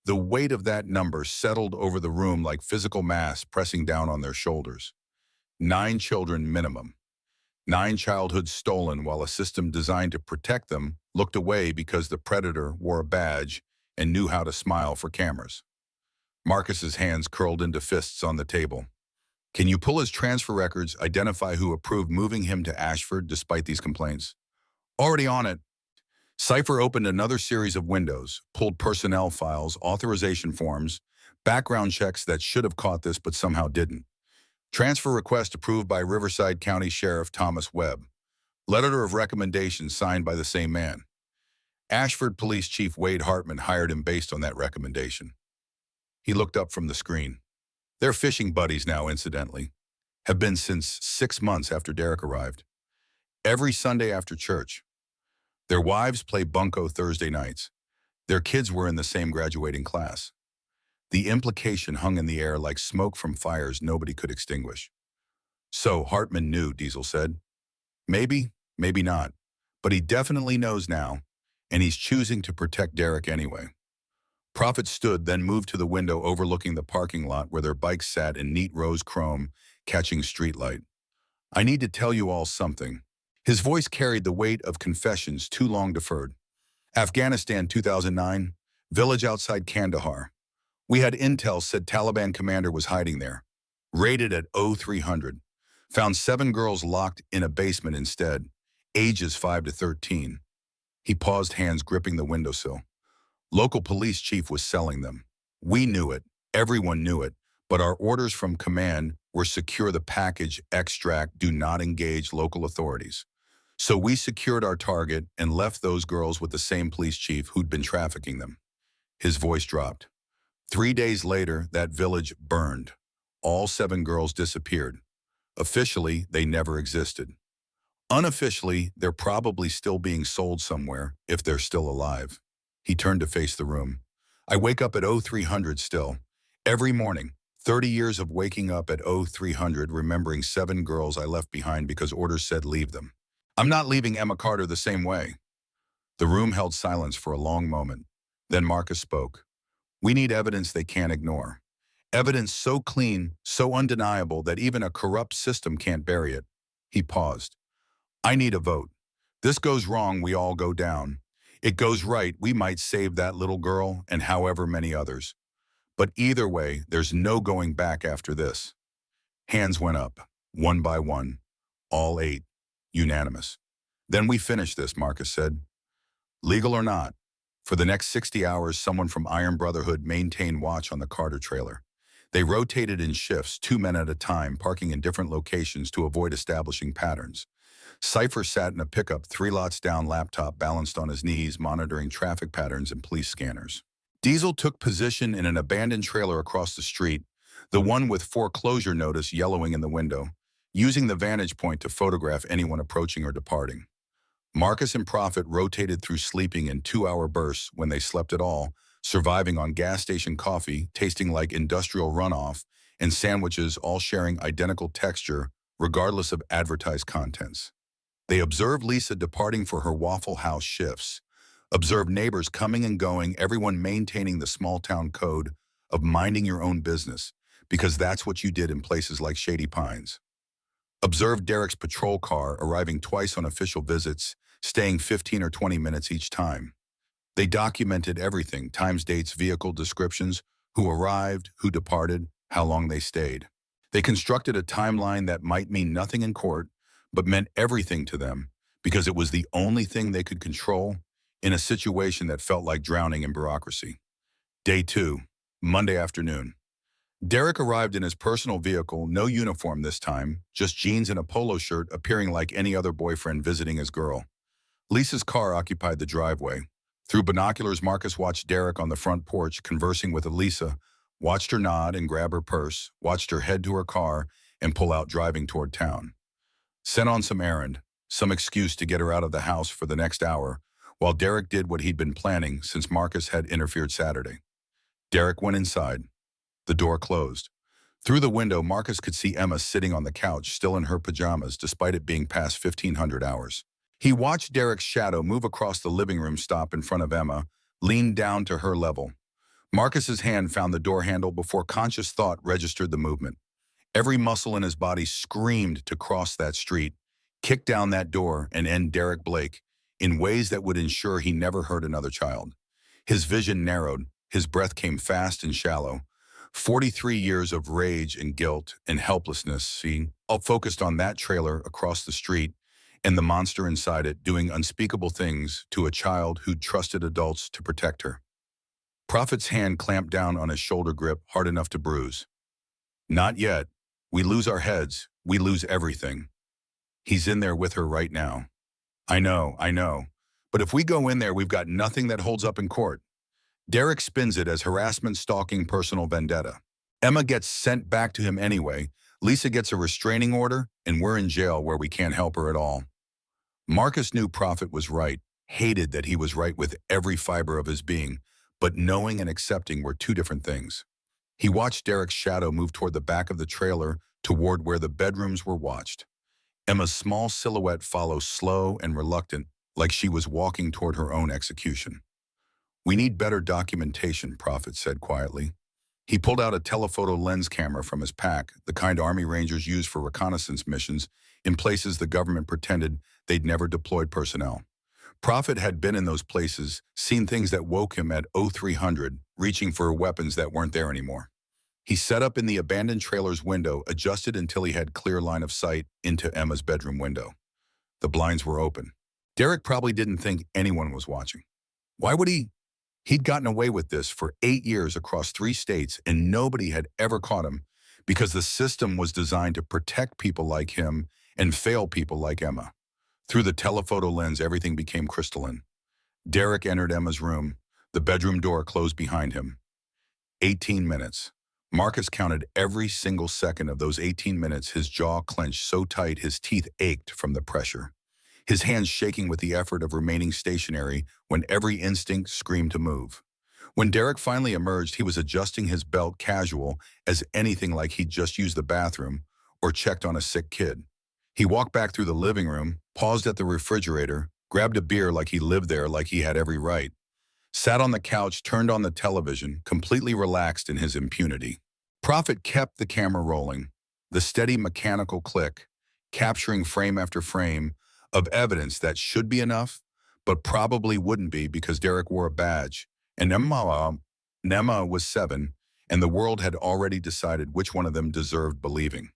S1: The weight of that number settled over the room like physical mass pressing down on their shoulders. 9 children minimum. 9 childhoods stolen while a system designed to protect them looked away because the predator wore a badge and knew how to smile for cameras. Marcus's hands curled into fists on the table. Can you pull his transfer records, identify who approved moving him to Ashford despite these complaints? Already on it. Cypher opened another series of windows, pulled personnel files, authorization forms, background checks that should have caught this but somehow didn't. Transfer request approved by Riverside County Sheriff Thomas Webb. Letter of recommendation signed by the same man. Ashford Police Chief Wade Hartman hired him based on that recommendation. He looked up from the screen. They're fishing buddies now, incidentally. Have been since 6 months after Derek arrived. Every Sunday after church. Their wives play bunco Thursday nights. Their kids were in the same graduating class. The implication hung in the air like smoke from fires nobody could extinguish. So Hartman knew, Diesel said. Maybe, maybe not. But he definitely knows now, and he's choosing to protect Derek anyway. Prophet stood, then moved to the window overlooking the parking lot where their bikes sat in neat rose chrome, catching streetlight. I need to tell you all something. His voice carried the weight of confessions too long deferred. Afghanistan 2009, village outside Kandahar. We had intel said Taliban commander was hiding there. Raided at 0300. Found 7 girls locked in a basement instead, ages 5 to 13. He paused, hands gripping the windowsill. Local police chief was selling them. We knew it, everyone knew it, but our orders from command were secure the package, extract, do not engage local authorities. So we secured our target and left those girls with the same police chief who'd been trafficking them. His voice dropped. 3 days later, that village burned. All 7 girls disappeared. Officially, they never existed. Unofficially, they're probably still being sold somewhere, if they're still alive. He turned to face the room. I wake up at 0300 still. Every morning, 30 years of waking up at 0300 remembering 7 girls I left behind because orders said leave them. I'm not leaving Emma Carter the same way. The room held silence for a long moment. Then Marcus spoke. We need evidence they can't ignore. Evidence so clean, so undeniable that even a corrupt system can't bury it. He paused. I need a vote. This goes wrong, we all go down. It goes right, we might save that little girl and however many others. But either way, there's no going back after this. Hands went up, one by one. All 8. Unanimous. Then we finish this, Marcus said. Legal or not, for the next 60 hours, someone from Iron Brotherhood maintained watch on the Carter trailer. They rotated in shifts, 2 men at a time, parking in different locations to avoid establishing patterns. Cypher sat in a pickup 3 lots down, laptop balanced on his knees, monitoring traffic patterns and police scanners. Diesel took position in an abandoned trailer across the street, the one with foreclosure notice yellowing in the window, using the vantage point to photograph anyone approaching or departing. Marcus and Prophet rotated through, sleeping in 2-hour bursts when they slept at all, surviving on gas station coffee, tasting like industrial runoff, and sandwiches all sharing identical texture regardless of advertised contents. They observed Lisa departing for her Waffle House shifts, observed neighbors coming and going, everyone maintaining the small-town code of minding your own business, because that's what you did in places like Shady Pines. Observed Derek's patrol car arriving twice on official visits, staying 15 or 20 minutes each time. They documented everything, times, dates, vehicle descriptions, who arrived, who departed, how long they stayed. They constructed a timeline that might mean nothing in court, but meant everything to them because it was the only thing they could control in a situation that felt like drowning in bureaucracy. Day 2, Monday afternoon. Derek arrived in his personal vehicle, no uniform this time, just jeans and a polo shirt, appearing like any other boyfriend visiting his girl. Lisa's car occupied the driveway. Through binoculars, Marcus watched Derek on the front porch conversing with Elisa, watched her nod and grab her purse, watched her head to her car and pull out driving toward town. Sent on some errand, some excuse to get her out of the house for the next hour, while Derek did what he'd been planning since Marcus had interfered Saturday. Derek went inside. The door closed. Through the window, Marcus could see Emma sitting on the couch, still in her pajamas, despite it being past 1500 hours. He watched Derek's shadow move across the living room, stop in front of Emma, lean down to her level. Marcus's hand found the door handle before conscious thought registered the movement. Every muscle in his body screamed to cross that street, kick down that door, and end Derek Blake in ways that would ensure he never hurt another child. His vision narrowed. His breath came fast and shallow. 43 years of rage and guilt and helplessness, all focused on that trailer across the street and the monster inside it doing unspeakable things to a child who'd trusted adults to protect her. Prophet's hand clamped down on his shoulder grip, hard enough to bruise. Not yet. We lose our heads. We lose everything. He's in there with her right now. I know. But if we go in there, we've got nothing that holds up in court. Derek spins it as harassment, stalking, personal vendetta. Emma gets sent back to him anyway. Lisa gets a restraining order, and we're in jail where we can't help her at all. Marcus knew Prophet was right, hated that he was right with every fiber of his being, but knowing and accepting were two different things. He watched Derek's shadow move toward the back of the trailer, toward where the bedrooms were watched. Emma's small silhouette followed, slow and reluctant, like she was walking toward her own execution. "We need better documentation," Prophet said quietly. He pulled out a telephoto lens camera from his pack, the kind Army Rangers use for reconnaissance missions in places the government pretended they'd never deployed personnel. Prophet had been in those places, seen things that woke him at 0300, reaching for weapons that weren't there anymore. He set up in the abandoned trailer's window, adjusted until he had clear line of sight into Emma's bedroom window. The blinds were open. Derek probably didn't think anyone was watching. Why would he? He'd gotten away with this for 8 years across 3 states, and nobody had ever caught him because the system was designed to protect people like him and fail people like Emma. Through the telephoto lens, everything became crystalline. Derek entered Emma's room. The bedroom door closed behind him. 18 minutes. Marcus counted every single second of those 18 minutes, his jaw clenched so tight his teeth ached from the pressure, his hands shaking with the effort of remaining stationary when every instinct screamed to move. When Derek finally emerged, he was adjusting his belt casual as anything like he'd just used the bathroom or checked on a sick kid. He walked back through the living room, paused at the refrigerator, grabbed a beer like he lived there, like he had every right, sat on the couch, turned on the television, completely relaxed in his impunity. Prophet kept the camera rolling, the steady mechanical click, capturing frame after frame of evidence that should be enough, but probably wouldn't be because Derek wore a badge, and Emma was 7, and the world had already decided which one of them deserved believing.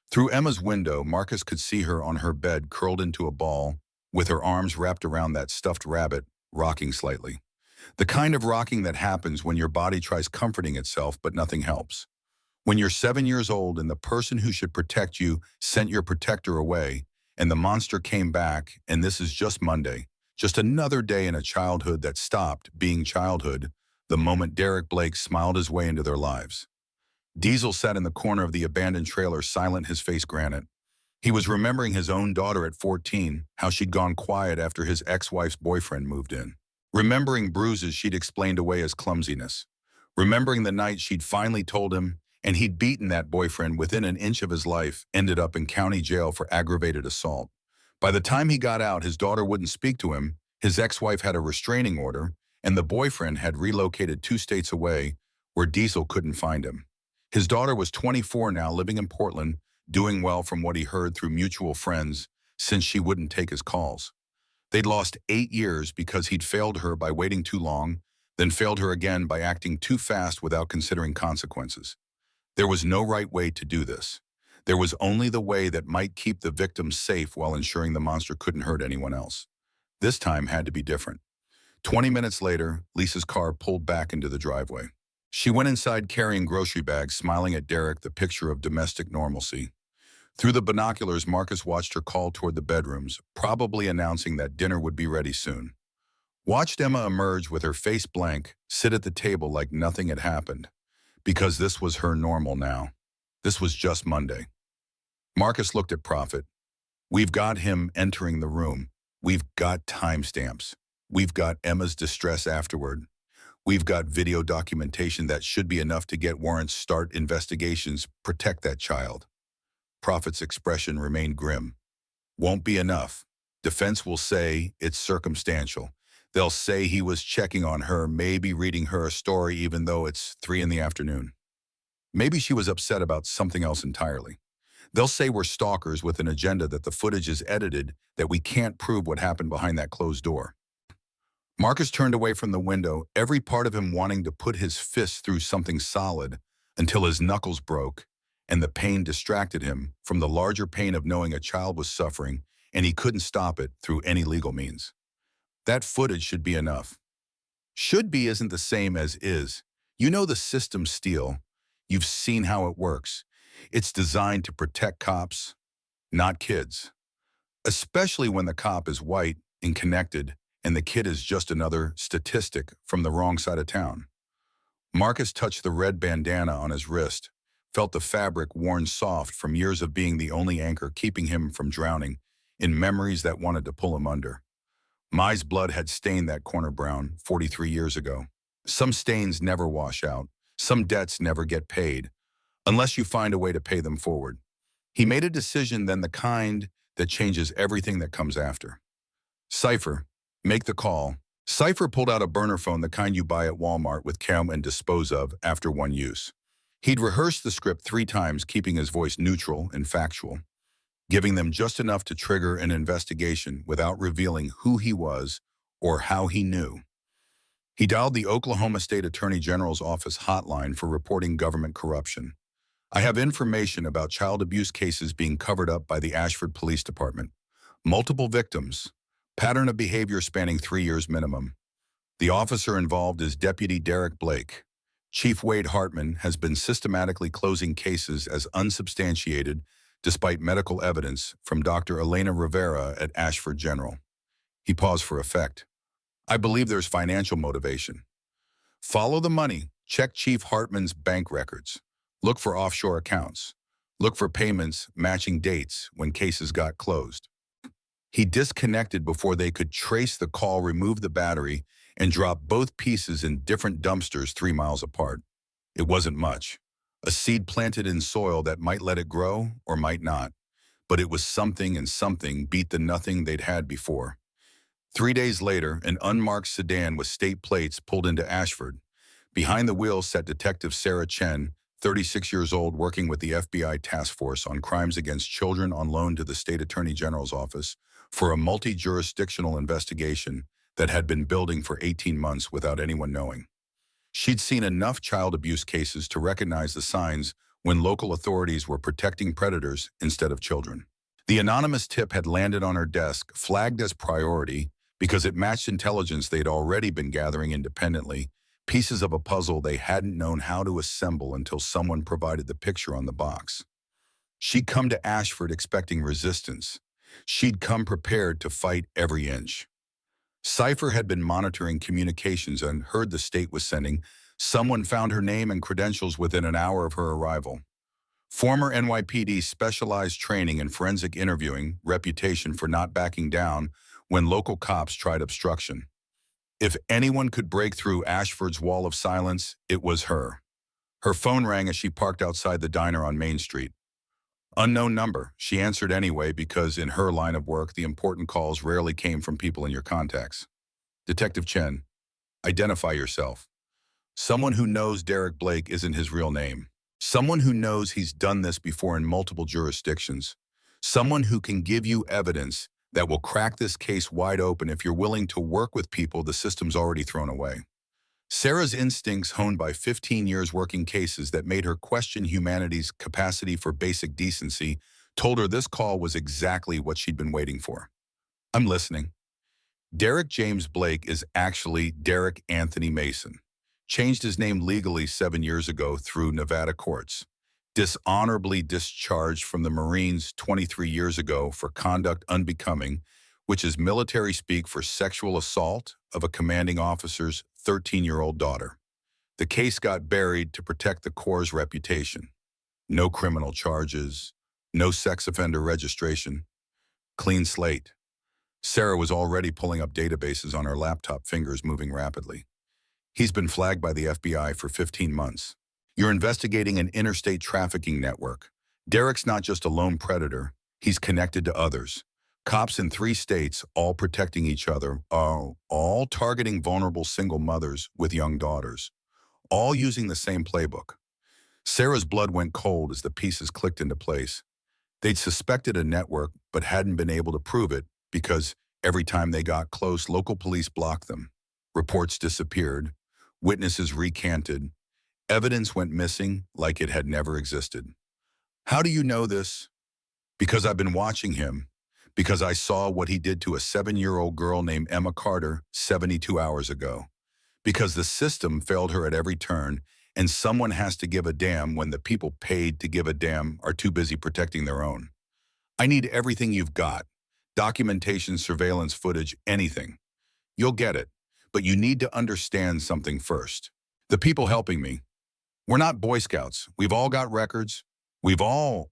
S1: Through Emma's window, Marcus could see her on her bed, curled into a ball, with her arms wrapped around that stuffed rabbit, rocking slightly. The kind of rocking that happens when your body tries comforting itself, but nothing helps. When you're 7 years old and the person who should protect you sent your protector away, and the monster came back, and this is just Monday, just another day in a childhood that stopped being childhood, the moment Derek Blake smiled his way into their lives. Diesel sat in the corner of the abandoned trailer, silent, his face granite. He was remembering his own daughter at 14, how she'd gone quiet after his ex-wife's boyfriend moved in. Remembering bruises she'd explained away as clumsiness. Remembering the night she'd finally told him, and he'd beaten that boyfriend within an inch of his life, ended up in county jail for aggravated assault. By the time he got out, his daughter wouldn't speak to him, his ex-wife had a restraining order, and the boyfriend had relocated 2 states away where Diesel couldn't find him. His daughter was 24 now, living in Portland, doing well from what he heard through mutual friends, since she wouldn't take his calls. They'd lost 8 years because he'd failed her by waiting too long, then failed her again by acting too fast without considering consequences. There was no right way to do this. There was only the way that might keep the victim safe while ensuring the monster couldn't hurt anyone else. This time had to be different. 20 minutes later, Lisa's car pulled back into the driveway. She went inside carrying grocery bags, smiling at Derek, the picture of domestic normalcy. Through the binoculars, Marcus watched her call toward the bedrooms, probably announcing that dinner would be ready soon. Watched Emma emerge with her face blank, sit at the table like nothing had happened. Because this was her normal now. This was just Monday. Marcus looked at Prophet. We've got him entering the room. We've got timestamps. We've got Emma's distress afterward. We've got video documentation that should be enough to get warrants, start investigations, protect that child. Prophet's expression remained grim. Won't be enough. Defense will say it's circumstantial. They'll say he was checking on her, maybe reading her a story even though it's 3 in the afternoon. Maybe she was upset about something else entirely. They'll say we're stalkers with an agenda, that the footage is edited, that we can't prove what happened behind that closed door. Marcus turned away from the window, every part of him wanting to put his fist through something solid until his knuckles broke, and the pain distracted him from the larger pain of knowing a child was suffering and he couldn't stop it through any legal means. That footage should be enough. Should be isn't the same as is. You know the system's steel. You've seen how it works. It's designed to protect cops, not kids. Especially when the cop is white and connected and the kid is just another statistic from the wrong side of town. Marcus touched the red bandana on his wrist, felt the fabric worn soft from years of being the only anchor keeping him from drowning in memories that wanted to pull him under. Mai's blood had stained that corner brown 43 years ago. Some stains never wash out. Some debts never get paid, unless you find a way to pay them forward. He made a decision then, the kind that changes everything that comes after. Cypher, make the call. Cypher pulled out a burner phone, the kind you buy at Walmart with cam and dispose of after one use. He'd rehearsed the script 3 times, keeping his voice neutral and factual, giving them just enough to trigger an investigation without revealing who he was or how he knew. He dialed the Oklahoma State Attorney General's office hotline for reporting government corruption. I have information about child abuse cases being covered up by the Ashford Police Department. Multiple victims. Pattern of behavior spanning 3 years minimum. The officer involved is Deputy Derek Blake. Chief Wade Hartman has been systematically closing cases as unsubstantiated despite medical evidence from Dr. Elena Rivera at Ashford General. He paused for effect. I believe there's financial motivation. Follow the money. Check Chief Hartman's bank records. Look for offshore accounts. Look for payments matching dates when cases got closed. He disconnected before they could trace the call, remove the battery, and drop both pieces in different dumpsters 3 miles apart. It wasn't much. A seed planted in soil that might let it grow or might not. But it was something, and something beat the nothing they'd had before. 3 days later, an unmarked sedan with state plates pulled into Ashford. Behind the wheel sat Detective Sarah Chen, 36 years old, working with the FBI task force on crimes against children on loan to the State Attorney General's office for a multi-jurisdictional investigation that had been building for 18 months without anyone knowing. She'd seen enough child abuse cases to recognize the signs when local authorities were protecting predators instead of children. The anonymous tip had landed on her desk, flagged as priority because it matched intelligence they'd already been gathering independently, pieces of a puzzle they hadn't known how to assemble until someone provided the picture on the box. She'd come to Ashford expecting resistance. She'd come prepared to fight every inch. Cypher had been monitoring communications and heard the state was sending. Someone found her name and credentials within an hour of her arrival. Former NYPD specialized training in forensic interviewing, reputation for not backing down when local cops tried obstruction. If anyone could break through Ashford's wall of silence, it was her. Her phone rang as she parked outside the diner on Main Street. Unknown number. She answered anyway because in her line of work, the important calls rarely came from people in your contacts. Detective Chen, identify yourself. Someone who knows Derek Blake isn't his real name. Someone who knows he's done this before in multiple jurisdictions. Someone who can give you evidence that will crack this case wide open if you're willing to work with people the system's already thrown away. Sarah's instincts, honed by 15 years working cases that made her question humanity's capacity for basic decency, told her this call was exactly what she'd been waiting for. I'm listening. Derek James Blake is actually Derek Anthony Mason. Changed his name legally 7 years ago through Nevada courts. Dishonorably discharged from the Marines 23 years ago for conduct unbecoming, which is military speak for sexual assault of a commanding officer's 13-year-old daughter. The case got buried to protect the Corps' reputation. No criminal charges, no sex offender registration. Clean slate. Sarah was already pulling up databases on her laptop, fingers moving rapidly. He's been flagged by the FBI for 15 months. You're investigating an interstate trafficking network. Derek's not just a lone predator. He's connected to others. Cops in 3 states, all protecting each other, all targeting vulnerable single mothers with young daughters, all using the same playbook. Sarah's blood went cold as the pieces clicked into place. They'd suspected a network but hadn't been able to prove it because every time they got close, local police blocked them. Reports disappeared. Witnesses recanted. Evidence went missing like it had never existed. How do you know this? Because I've been watching him. Because I saw what he did to a 7-year-old girl named Emma Carter 72 hours ago. Because the system failed her at every turn, and someone has to give a damn when the people paid to give a damn are too busy protecting their own. I need everything you've got. Documentation, surveillance footage, anything. You'll get it, but you need to understand something first. The people helping me, we're not Boy Scouts. We've all got records. We've all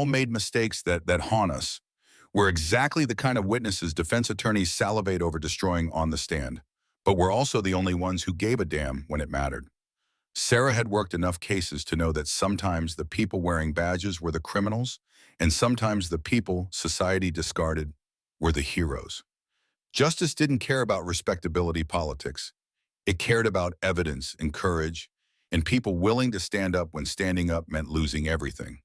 S1: made mistakes that haunt us. We're exactly the kind of witnesses defense attorneys salivate over destroying on the stand. But we're also the only ones who gave a damn when it mattered. Sarah had worked enough cases to know that sometimes the people wearing badges were the criminals, and sometimes the people society discarded were the heroes. Justice didn't care about respectability politics. It cared about evidence and courage, and people willing to stand up when standing up meant losing everything.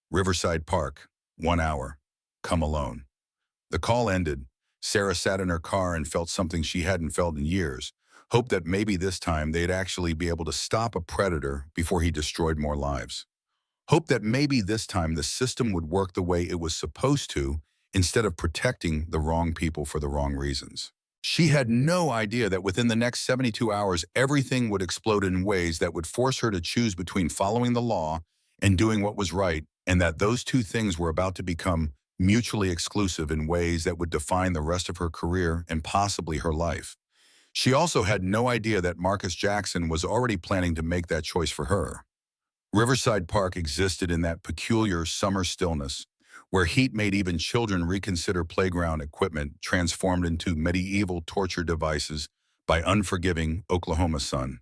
S1: Riverside Park, 1 hour. Come alone. The call ended. Sarah sat in her car and felt something she hadn't felt in years. Hoped that maybe this time they'd actually be able to stop a predator before he destroyed more lives. Hoped that maybe this time the system would work the way it was supposed to instead of protecting the wrong people for the wrong reasons. She had no idea that within the next 72 hours, everything would explode in ways that would force her to choose between following the law and doing what was right, and that those two things were about to become mutually exclusive in ways that would define the rest of her career and possibly her life. She also had no idea that Marcus Jackson was already planning to make that choice for her. Riverside Park existed in that peculiar summer stillness, where heat made even children reconsider playground equipment transformed into medieval torture devices by unforgiving Oklahoma sun.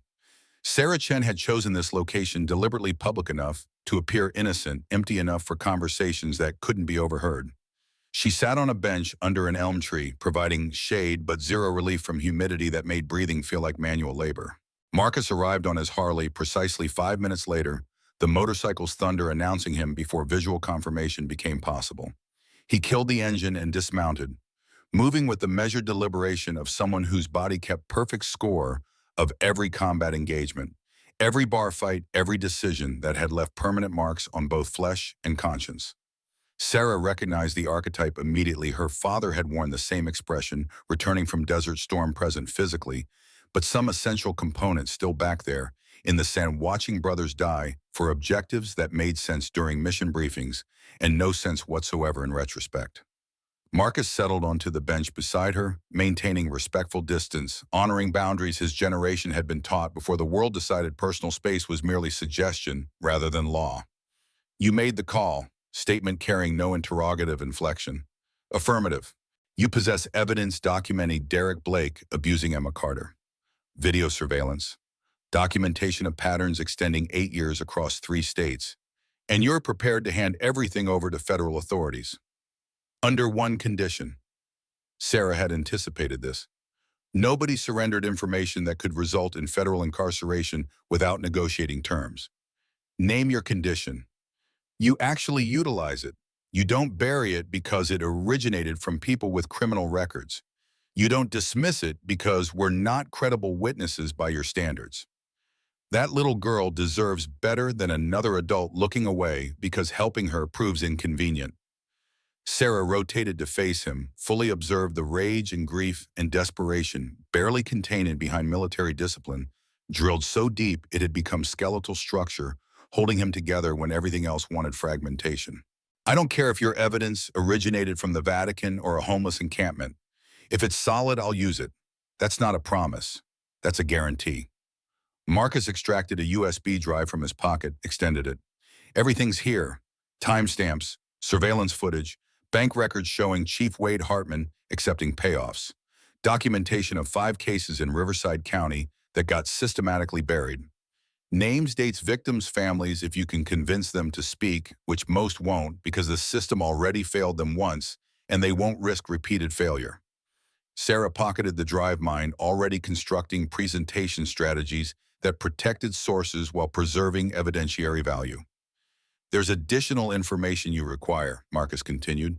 S1: Sarah Chen had chosen this location deliberately public enough to appear innocent, empty enough for conversations that couldn't be overheard. She sat on a bench under an elm tree, providing shade but zero relief from humidity that made breathing feel like manual labor. Marcus arrived on his Harley precisely 5 minutes later, the motorcycle's thunder announcing him before visual confirmation became possible. He killed the engine and dismounted, moving with the measured deliberation of someone whose body kept perfect score of every combat engagement, every bar fight, every decision that had left permanent marks on both flesh and conscience. Sarah recognized the archetype immediately. Her father had worn the same expression, returning from Desert Storm present physically, but some essential component still back there in the sand, watching brothers die for objectives that made sense during mission briefings and no sense whatsoever in retrospect. Marcus settled onto the bench beside her, maintaining respectful distance, honoring boundaries his generation had been taught before the world decided personal space was merely suggestion rather than law. You made the call, statement carrying no interrogative inflection. Affirmative. You possess evidence documenting Derek Blake abusing Emma Carter. Video surveillance. Documentation of patterns extending 8 years across 3 states. And you're prepared to hand everything over to federal authorities. Under one condition. Sarah had anticipated this. Nobody surrendered information that could result in federal incarceration without negotiating terms. Name your condition. You actually utilize it. You don't bury it because it originated from people with criminal records. You don't dismiss it because we're not credible witnesses by your standards. That little girl deserves better than another adult looking away because helping her proves inconvenient. Sarah rotated to face him, fully observed the rage and grief and desperation, barely contained behind military discipline, drilled so deep it had become skeletal structure, holding him together when everything else wanted fragmentation. I don't care if your evidence originated from the Vatican or a homeless encampment. If it's solid, I'll use it. That's not a promise. That's a guarantee. Marcus extracted a USB drive from his pocket, extended it. Everything's here. Timestamps, surveillance footage, bank records showing Chief Wade Hartman accepting payoffs, documentation of 5 cases in Riverside County that got systematically buried. Names, dates, victims, families if you can convince them to speak, which most won't because the system already failed them once and they won't risk repeated failure. Sarah pocketed the drive mine, already constructing presentation strategies that protected sources while preserving evidentiary value. There's additional information you require, Marcus continued.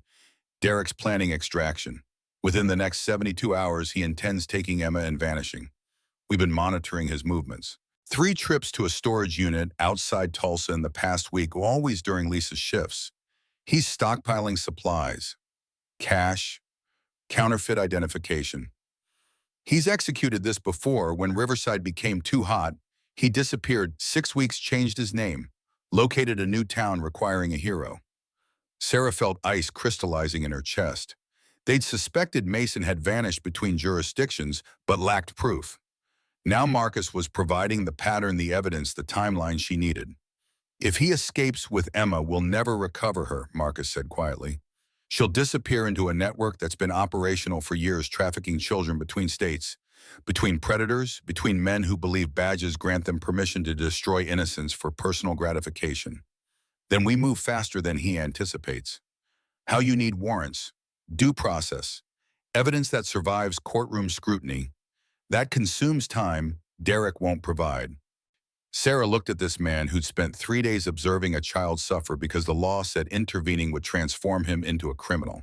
S1: Derek's planning extraction. Within the next 72 hours, he intends taking Emma and vanishing. We've been monitoring his movements. 3 trips to a storage unit outside Tulsa in the past week, always during Lisa's shifts. He's stockpiling supplies, cash, counterfeit identification. He's executed this before. When Riverside became too hot, he disappeared, 6 weeks, changed his name, located a new town requiring a hero. Sarah felt ice crystallizing in her chest. They'd suspected Mason had vanished between jurisdictions, but lacked proof. Now Marcus was providing the pattern, the evidence, the timeline she needed. If he escapes with Emma, we'll never recover her, Marcus said quietly. She'll disappear into a network that's been operational for years, trafficking children between states, between predators, between men who believe badges grant them permission to destroy innocence for personal gratification. Then we move faster than he anticipates. How you need warrants, due process, evidence that survives courtroom scrutiny. That consumes time Derek won't provide. Sarah looked at this man who'd spent 3 days observing a child suffer because the law said intervening would transform him into a criminal.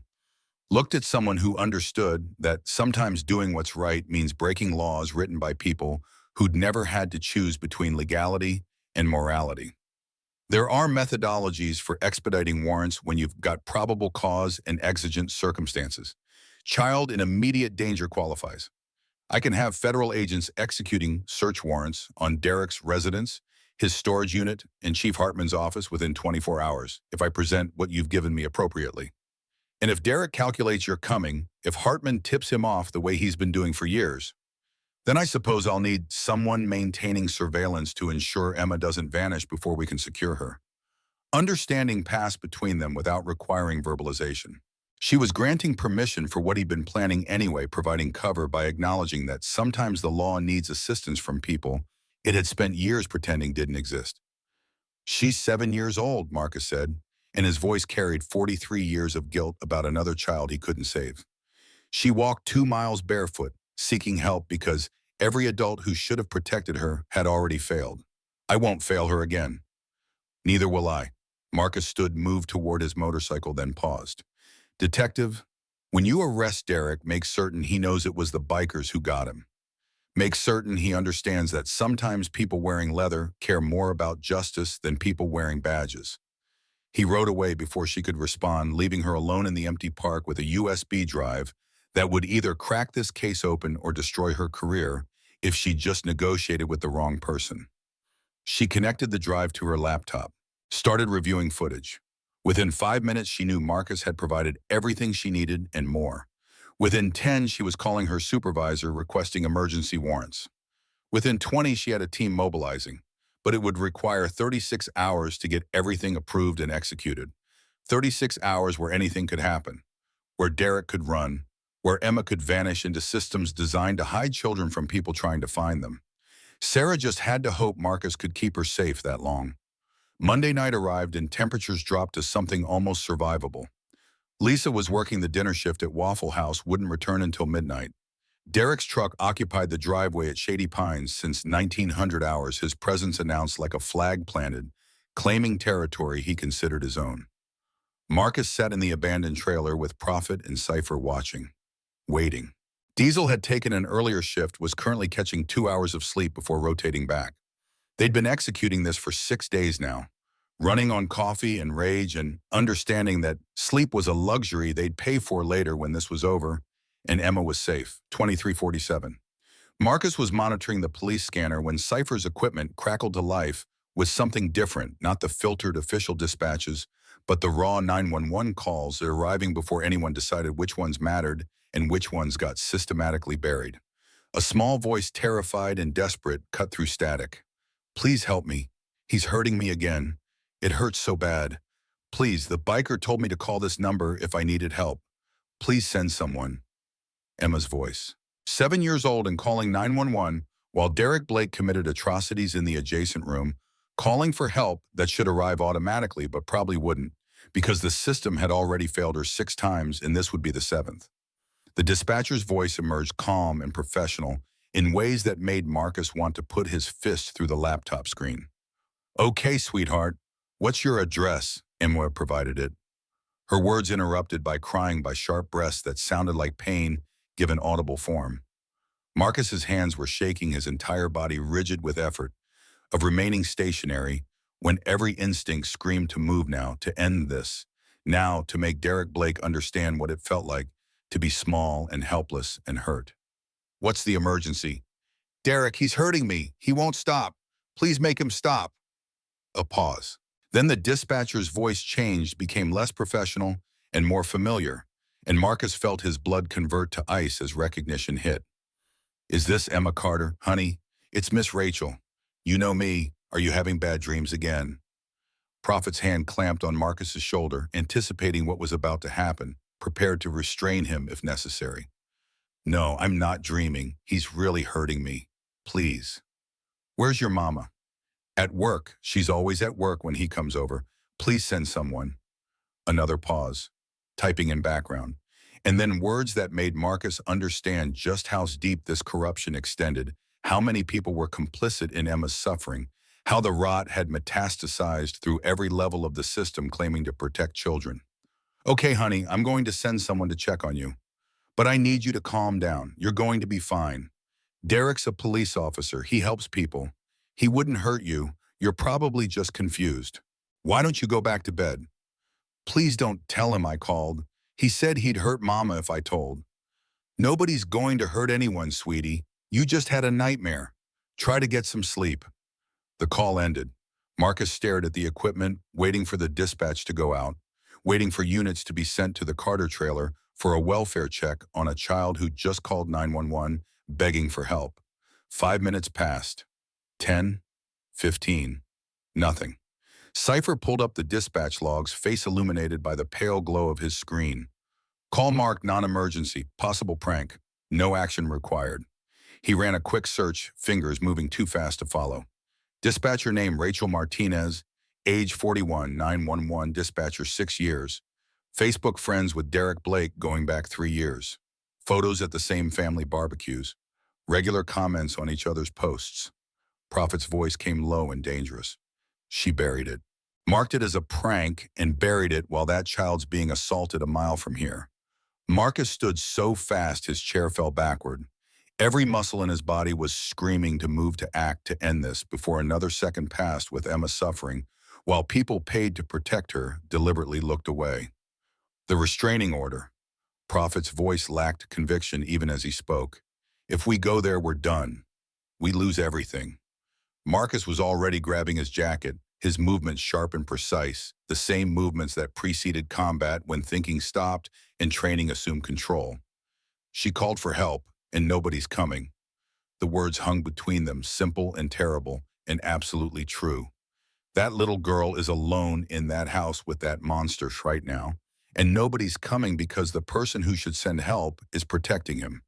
S1: Looked at someone who understood that sometimes doing what's right means breaking laws written by people who'd never had to choose between legality and morality. There are methodologies for expediting warrants when you've got probable cause and exigent circumstances. Child in immediate danger qualifies. I can have federal agents executing search warrants on Derek's residence, his storage unit, and Chief Hartman's office within 24 hours if I present what you've given me appropriately. And if Derek calculates you're coming, if Hartman tips him off the way he's been doing for years, then I suppose I'll need someone maintaining surveillance to ensure Emma doesn't vanish before we can secure her. Understanding passed between them without requiring verbalization. She was granting permission for what he'd been planning anyway, providing cover by acknowledging that sometimes the law needs assistance from people it had spent years pretending didn't exist. She's 7 years old, Marcus said, and his voice carried 43 years of guilt about another child he couldn't save. She walked 2 miles barefoot, seeking help because every adult who should have protected her had already failed. I won't fail her again. Neither will I. Marcus stood, moved toward his motorcycle, then paused. Detective, when you arrest Derek, make certain he knows it was the bikers who got him. Make certain he understands that sometimes people wearing leather care more about justice than people wearing badges. He rode away before she could respond, leaving her alone in the empty park with a USB drive that would either crack this case open or destroy her career if she just negotiated with the wrong person. She connected the drive to her laptop, started reviewing footage. Within 5 minutes, she knew Marcus had provided everything she needed and more. Within 10, she was calling her supervisor, requesting emergency warrants. Within 20, she had a team mobilizing, but it would require 36 hours to get everything approved and executed. 36 hours where anything could happen, where Derek could run, where Emma could vanish into systems designed to hide children from people trying to find them. Sarah just had to hope Marcus could keep her safe that long. Monday night arrived and temperatures dropped to something almost survivable. Lisa was working the dinner shift at Waffle House, wouldn't return until midnight. Derek's truck occupied the driveway at Shady Pines since 1900 hours, his presence announced like a flag planted, claiming territory he considered his own. Marcus sat in the abandoned trailer with Prophet and Cypher watching, waiting. Diesel had taken an earlier shift, was currently catching 2 hours of sleep before rotating back. They'd been executing this for 6 days now, running on coffee and rage and understanding that sleep was a luxury they'd pay for later when this was over and Emma was safe. 2347. Marcus was monitoring the police scanner when Cypher's equipment crackled to life with something different, not the filtered official dispatches, but the raw 911 calls arriving before anyone decided which ones mattered and which ones got systematically buried. A small voice, terrified and desperate, cut through static. Please help me. He's hurting me again. It hurts so bad. Please, the biker told me to call this number if I needed help. Please send someone. Emma's voice. 7 years old and calling 911 while Derek Blake committed atrocities in the adjacent room, calling for help that should arrive automatically but probably wouldn't, because the system had already failed her 6 times and this would be the 7th. The dispatcher's voice emerged calm and professional in ways that made Marcus want to put his fist through the laptop screen. Okay, sweetheart, what's your address? Emma provided it. Her words interrupted by crying by sharp breaths that sounded like pain given audible form. Marcus's hands were shaking, his entire body rigid with effort, of remaining stationary, when every instinct screamed to move now, to end this, now to make Derek Blake understand what it felt like to be small and helpless and hurt. What's the emergency? Derek, he's hurting me. He won't stop. Please make him stop. A pause. Then the dispatcher's voice changed, became less professional and more familiar. and Marcus felt his blood convert to ice as recognition hit. "Is this Emma Carter, honey? It's Miss Rachel. You know me. Are you having bad dreams again?" Prophet's hand clamped on Marcus's shoulder, anticipating what was about to happen, prepared to restrain him if necessary. "No, I'm not dreaming. He's really hurting me. Please." "Where's your mama?" "At work. She's always at work when he comes over. Please send someone." Another pause, typing in background, and then words that made Marcus understand just how deep this corruption extended, how many people were complicit in Emma's suffering, how the rot had metastasized through every level of the system claiming to protect children. "Okay, honey, I'm going to send someone to check on you. But I need you to calm down. You're going to be fine. Derek's a police officer. He helps people. He wouldn't hurt you. You're probably just confused. Why don't you go back to bed?" "Please don't tell him I called. He said he'd hurt Mama if I told." "Nobody's going to hurt anyone, sweetie. You just had a nightmare. Try to get some sleep." The call ended. Marcus stared at the equipment, waiting for the dispatch to go out, waiting for units to be sent to the Carter trailer for a welfare check on a child who just called 911, begging for help. 5 minutes passed. 10, 15, nothing. Cypher pulled up the dispatch logs, face illuminated by the pale glow of his screen. Call marked non-emergency, possible prank. No action required. He ran a quick search, fingers moving too fast to follow. Dispatcher name Rachel Martinez, age 41, 911, dispatcher 6 years. Facebook friends with Derek Blake going back 3 years. Photos at the same family barbecues. Regular comments on each other's posts. Prophet's voice came low and dangerous. "She buried it. Marked it as a prank and buried it while that child's being assaulted a mile from here." Marcus stood so fast his chair fell backward. Every muscle in his body was screaming to move to act to end this before another second passed with Emma suffering, while people paid to protect her deliberately looked away. The restraining order. Prophet's voice lacked conviction even as he spoke. "If we go there, we're done. We lose everything." Marcus was already grabbing his jacket, his movements sharp and precise, the same movements that preceded combat when thinking stopped and training assumed control. "She called for help, and nobody's coming." The words hung between them, simple and terrible, and absolutely true. That little girl is alone in that house with that monster right now, and nobody's coming because the person who should send help is protecting him.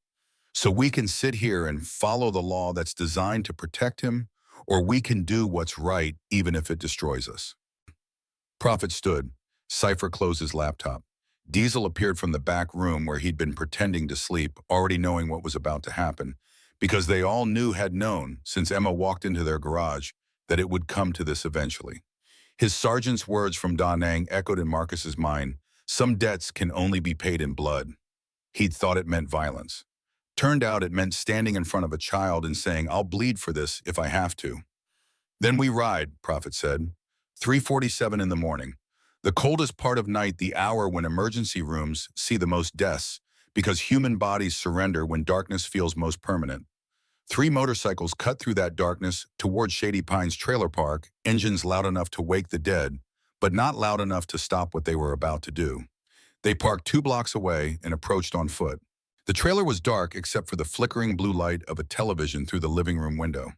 S1: So we can sit here and follow the law that's designed to protect him, or we can do what's right even if it destroys us. Prophet stood. Cypher closed his laptop. Diesel appeared from the back room where he'd been pretending to sleep, already knowing what was about to happen, because they all had known, since Emma walked into their garage, that it would come to this eventually. His sergeant's words from Da Nang echoed in Marcus's mind. Some debts can only be paid in blood. He'd thought it meant violence. Turned out it meant standing in front of a child and saying, "I'll bleed for this if I have to." "Then we ride," Prophet said. 3:47 in the morning. The coldest part of night, the hour when emergency rooms see the most deaths, because human bodies surrender when darkness feels most permanent. 3 motorcycles cut through that darkness toward Shady Pines Trailer Park, engines loud enough to wake the dead, but not loud enough to stop what they were about to do. They parked 2 blocks away and approached on foot. The trailer was dark except for the flickering blue light of a television through the living room window.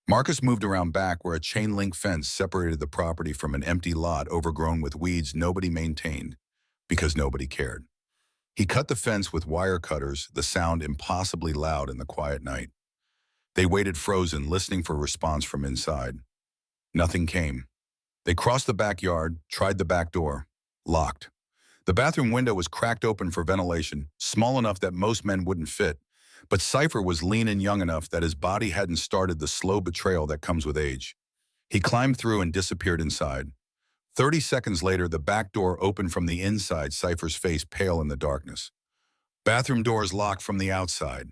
S1: Marcus moved around back where a chain-link fence separated the property from an empty lot overgrown with weeds nobody maintained, because nobody cared. He cut the fence with wire cutters, the sound impossibly loud in the quiet night. They waited frozen, listening for a response from inside. Nothing came. They crossed the backyard, tried the back door. Locked. The bathroom window was cracked open for ventilation, small enough that most men wouldn't fit, but Cypher was lean and young enough that his body hadn't started the slow betrayal that comes with age. He climbed through and disappeared inside. 30 seconds later, the back door opened from the inside, Cypher's face pale in the darkness. Bathroom doors locked from the outside.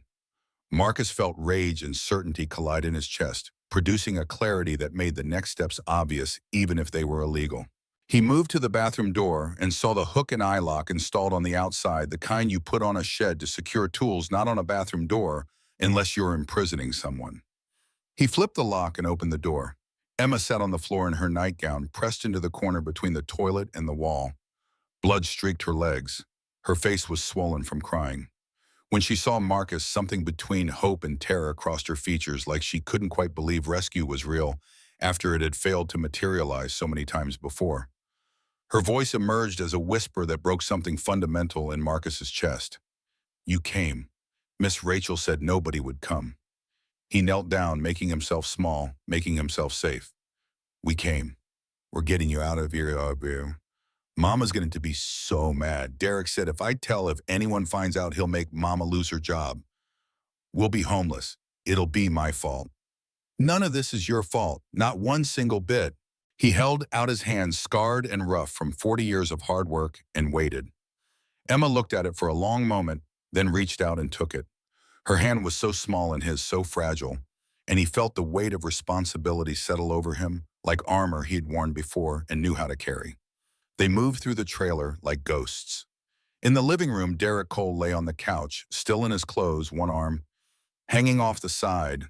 S1: Marcus felt rage and certainty collide in his chest, producing a clarity that made the next steps obvious even if they were illegal. He moved to the bathroom door and saw the hook and eye lock installed on the outside, the kind you put on a shed to secure tools, not on a bathroom door unless you're imprisoning someone. He flipped the lock and opened the door. Emma sat on the floor in her nightgown, pressed into the corner between the toilet and the wall. Blood streaked her legs. Her face was swollen from crying. When she saw Marcus, something between hope and terror crossed her features, like she couldn't quite believe rescue was real after it had failed to materialize so many times before. Her voice emerged as a whisper that broke something fundamental in Marcus's chest. "You came. Miss Rachel said nobody would come." He knelt down, making himself small, making himself safe. "We came. We're getting you out of here. Mama's going to be so mad. Derek said if anyone finds out, he'll make Mama lose her job. We'll be homeless. It'll be my fault." "None of this is your fault. Not one single bit." He held out his hands, scarred and rough from 40 years of hard work, and waited. Emma looked at it for a long moment, then reached out and took it. Her hand was so small and his so fragile, and he felt the weight of responsibility settle over him like armor he'd worn before and knew how to carry. They moved through the trailer like ghosts. In the living room, Derek Cole lay on the couch, still in his clothes, one arm hanging off the side.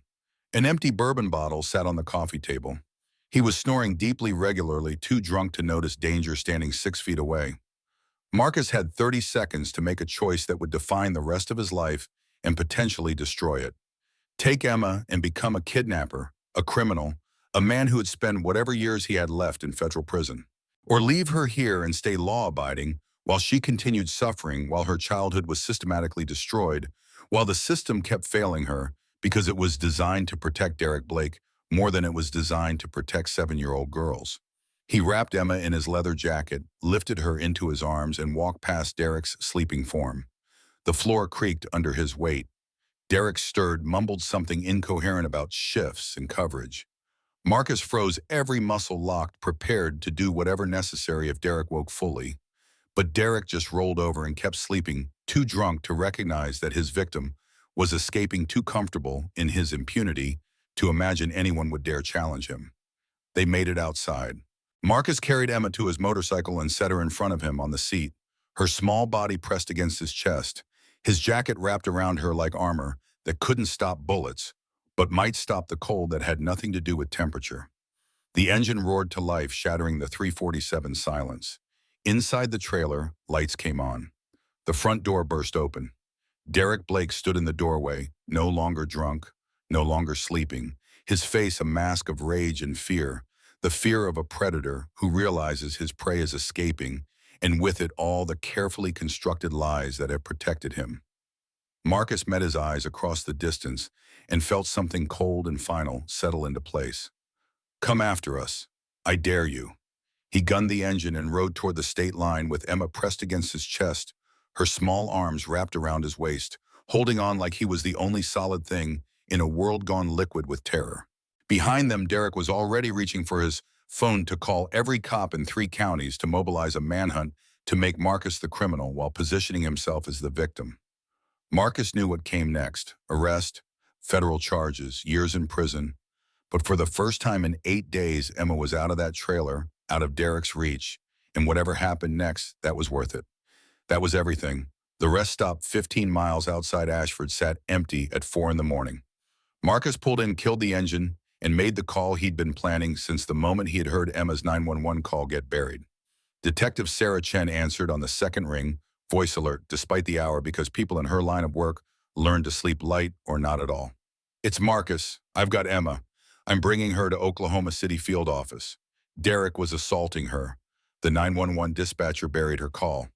S1: An empty bourbon bottle sat on the coffee table. He was snoring deeply, regularly, too drunk to notice danger standing 6 feet away. Marcus had 30 seconds to make a choice that would define the rest of his life and potentially destroy it. Take Emma and become a kidnapper, a criminal, a man who would spend whatever years he had left in federal prison. Or leave her here and stay law-abiding while she continued suffering, while her childhood was systematically destroyed, while the system kept failing her because it was designed to protect Derek Blake more than it was designed to protect 7-year-old girls. He wrapped Emma in his leather jacket, lifted her into his arms, and walked past Derek's sleeping form. The floor creaked under his weight. Derek stirred, mumbled something incoherent about shifts and coverage. Marcus froze, every muscle locked, prepared to do whatever necessary if Derek woke fully. But Derek just rolled over and kept sleeping, too drunk to recognize that his victim was escaping, too comfortable in his impunity to imagine anyone would dare challenge him. They made it outside. Marcus carried Emma to his motorcycle and set her in front of him on the seat, her small body pressed against his chest, his jacket wrapped around her like armor that couldn't stop bullets, but might stop the cold that had nothing to do with temperature. The engine roared to life, shattering the 347 silence. Inside the trailer, lights came on. The front door burst open. Derek Blake stood in the doorway, no longer drunk, no longer sleeping, his face a mask of rage and fear, the fear of a predator who realizes his prey is escaping, and with it all the carefully constructed lies that have protected him. Marcus met his eyes across the distance and felt something cold and final settle into place. "Come after us. I dare you." He gunned the engine and rode toward the state line with Emma pressed against his chest, her small arms wrapped around his waist, holding on like he was the only solid thing in a world gone liquid with terror. Behind them, Derek was already reaching for his phone to call every cop in 3 counties to mobilize a manhunt to make Marcus the criminal while positioning himself as the victim. Marcus knew what came next: arrest, federal charges, years in prison. But for the first time in 8 days, Emma was out of that trailer, out of Derek's reach, and whatever happened next, that was worth it. That was everything. The rest stop 15 miles outside Ashford sat empty at 4 in the morning. Marcus pulled in, killed the engine, and made the call he'd been planning since the moment he had heard Emma's 911 call get buried. Detective Sarah Chen answered on the second ring, voice alert, despite the hour, because people in her line of work learned to sleep light or not at all. "It's Marcus. I've got Emma. I'm bringing her to Oklahoma City field office. Derek was assaulting her." The 911 dispatcher buried her call.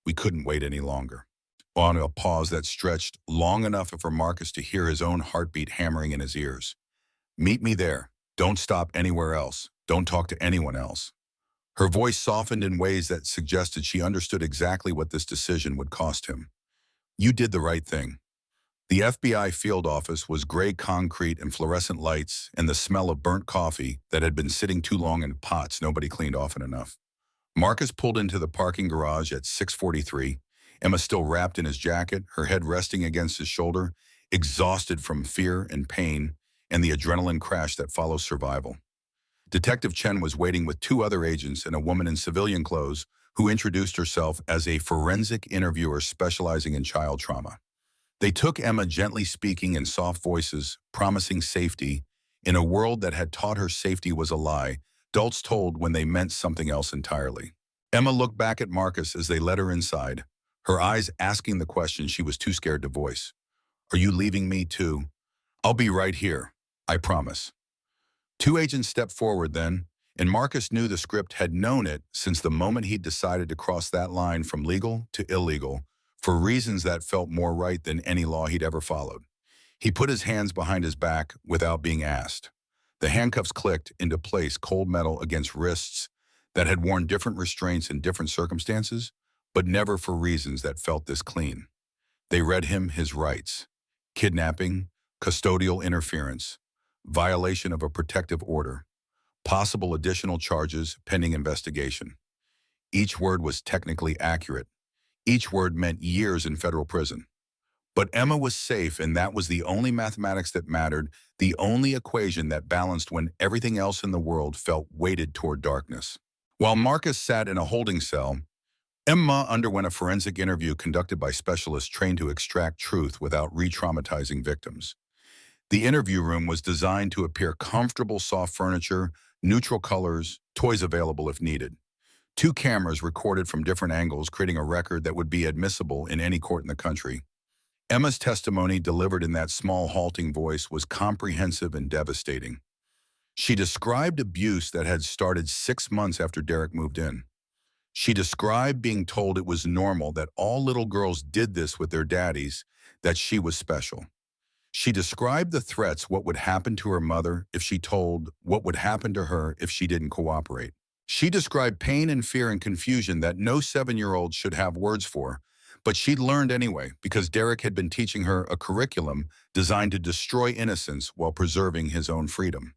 S1: We couldn't wait any longer. On a pause that stretched long enough for Marcus to hear his own heartbeat hammering in his ears. "Meet me there. Don't stop anywhere else. Don't talk to anyone else." Her voice softened in ways that suggested she understood exactly what this decision would cost him. "You did the right thing." The FBI field office was gray concrete and fluorescent lights and the smell of burnt coffee that had been sitting too long in pots nobody cleaned often enough. Marcus pulled into the parking garage at 6:43, Emma still wrapped in his jacket, her head resting against his shoulder, exhausted from fear and pain and the adrenaline crash that follows survival. Detective Chen was waiting with 2 other agents and a woman in civilian clothes who introduced herself as a forensic interviewer specializing in child trauma. They took Emma, gently speaking in soft voices, promising safety, in a world that had taught her safety was a lie, adults told when they meant something else entirely. Emma looked back at Marcus as they led her inside, her eyes asking the question she was too scared to voice. "Are you leaving me too?" "I'll be right here. I promise." Two agents stepped forward then, and Marcus knew the script had known it since the moment he'd decided to cross that line from legal to illegal for reasons that felt more right than any law he'd ever followed. He put his hands behind his back without being asked. The handcuffs clicked into place, cold metal against wrists that had worn different restraints in different circumstances, but never for reasons that felt this clean. They read him his rights: kidnapping, custodial interference, violation of a protective order, possible additional charges pending investigation. Each word was technically accurate. Each word meant years in federal prison. But Emma was safe, and that was the only mathematics that mattered, the only equation that balanced when everything else in the world felt weighted toward darkness. While Marcus sat in a holding cell, Emma underwent a forensic interview conducted by specialists trained to extract truth without re-traumatizing victims. The interview room was designed to appear comfortable, soft furniture, neutral colors, toys available if needed. Two cameras recorded from different angles, creating a record that would be admissible in any court in the country. Emma's testimony, delivered in that small, halting voice, was comprehensive and devastating. She described abuse that had started 6 months after Derek moved in. She described being told it was normal, that all little girls did this with their daddies, that she was special. She described the threats, what would happen to her mother if she told, what would happen to her if she didn't cooperate. She described pain and fear and confusion that no 7-year-old should have words for, but she'd learned anyway because Derek had been teaching her a curriculum designed to destroy innocence while preserving his own freedom.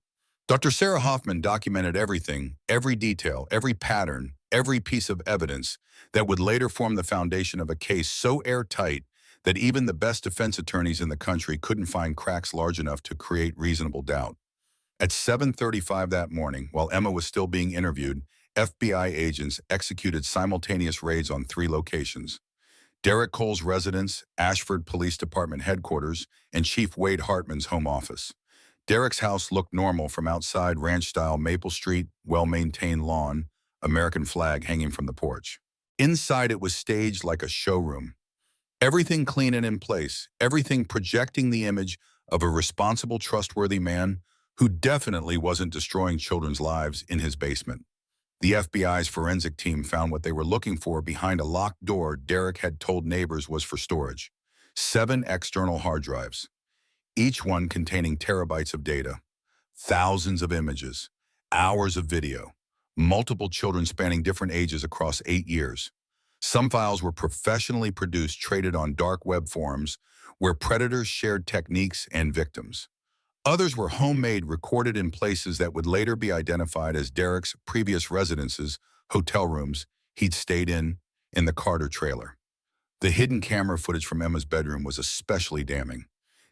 S1: Dr. Sarah Hoffman documented everything, every detail, every pattern, every piece of evidence that would later form the foundation of a case so airtight that even the best defense attorneys in the country couldn't find cracks large enough to create reasonable doubt. At 7:35 that morning, while Emma was still being interviewed, FBI agents executed simultaneous raids on 3 locations: Derek Cole's residence, Ashford Police Department headquarters, and Chief Wade Hartman's home office. Derek's house looked normal from outside: ranch-style Maple Street, well-maintained lawn, American flag hanging from the porch. Inside, it was staged like a showroom. Everything clean and in place, everything projecting the image of a responsible, trustworthy man who definitely wasn't destroying children's lives in his basement. The FBI's forensic team found what they were looking for behind a locked door Derek had told neighbors was for storage: 7 external hard drives, each one containing terabytes of data, thousands of images, hours of video, multiple children spanning different ages across 8 years. Some files were professionally produced, traded on dark web forums where predators shared techniques and victims. Others were homemade, recorded in places that would later be identified as Derek's previous residences, hotel rooms he'd stayed in the Carter trailer. The hidden camera footage from Emma's bedroom was especially damning.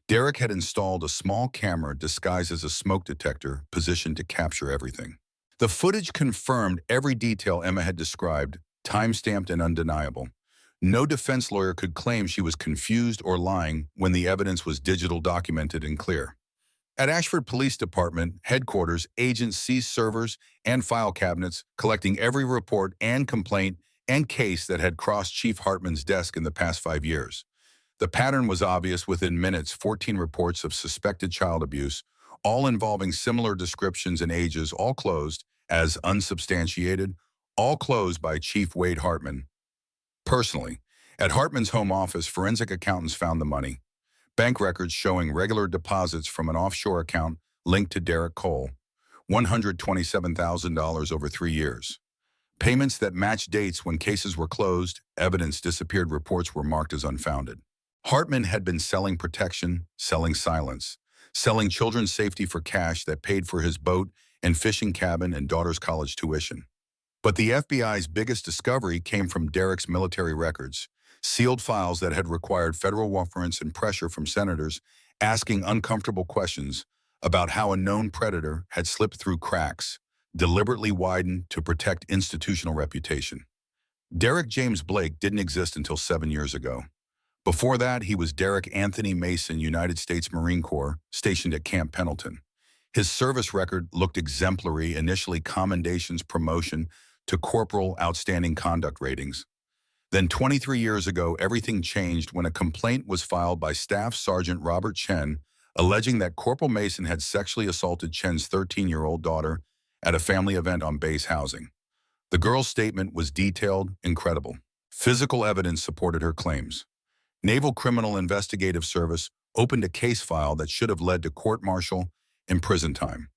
S1: Derek had installed a small camera disguised as a smoke detector, positioned to capture everything. The footage confirmed every detail Emma had described, time-stamped and undeniable. No defense lawyer could claim she was confused or lying when the evidence was digital, documented, and clear. At Ashford Police Department headquarters, agents seized servers and file cabinets, collecting every report and complaint and case that had crossed Chief Hartman's desk in the past 5 years. The pattern was obvious. Within minutes, 14 reports of suspected child abuse, all involving similar descriptions and ages, all closed as unsubstantiated, all closed by Chief Wade Hartman personally. At Hartman's home office, forensic accountants found the money: bank records showing regular deposits from an offshore account linked to Derek Cole, $127,000 over 3 years. Payments that matched dates when cases were closed, evidence disappeared, reports were marked as unfounded. Hartman had been selling protection, selling silence, selling children's safety for cash that paid for his boat and fishing cabin and daughter's college tuition. But the FBI's biggest discovery came from Derek's military records, sealed files that had required federal warrants and pressure from senators asking uncomfortable questions about how a known predator had slipped through cracks, deliberately widened to protect institutional reputation. Derek James Blake didn't exist until 7 years ago. Before that, he was Derek Anthony Mason, United States Marine Corps, stationed at Camp Pendleton. His service record looked exemplary: initially commendations, promotion to corporal, outstanding conduct ratings. Then 23 years ago, everything changed when a complaint was filed by Staff Sergeant Robert Chen, alleging that Corporal Mason had sexually assaulted Chen's 13-year-old daughter at a family event on base housing. The girl's statement was detailed and credible. Physical evidence supported her claims. Naval Criminal Investigative Service opened a case file that should have led to court-martial and prison time.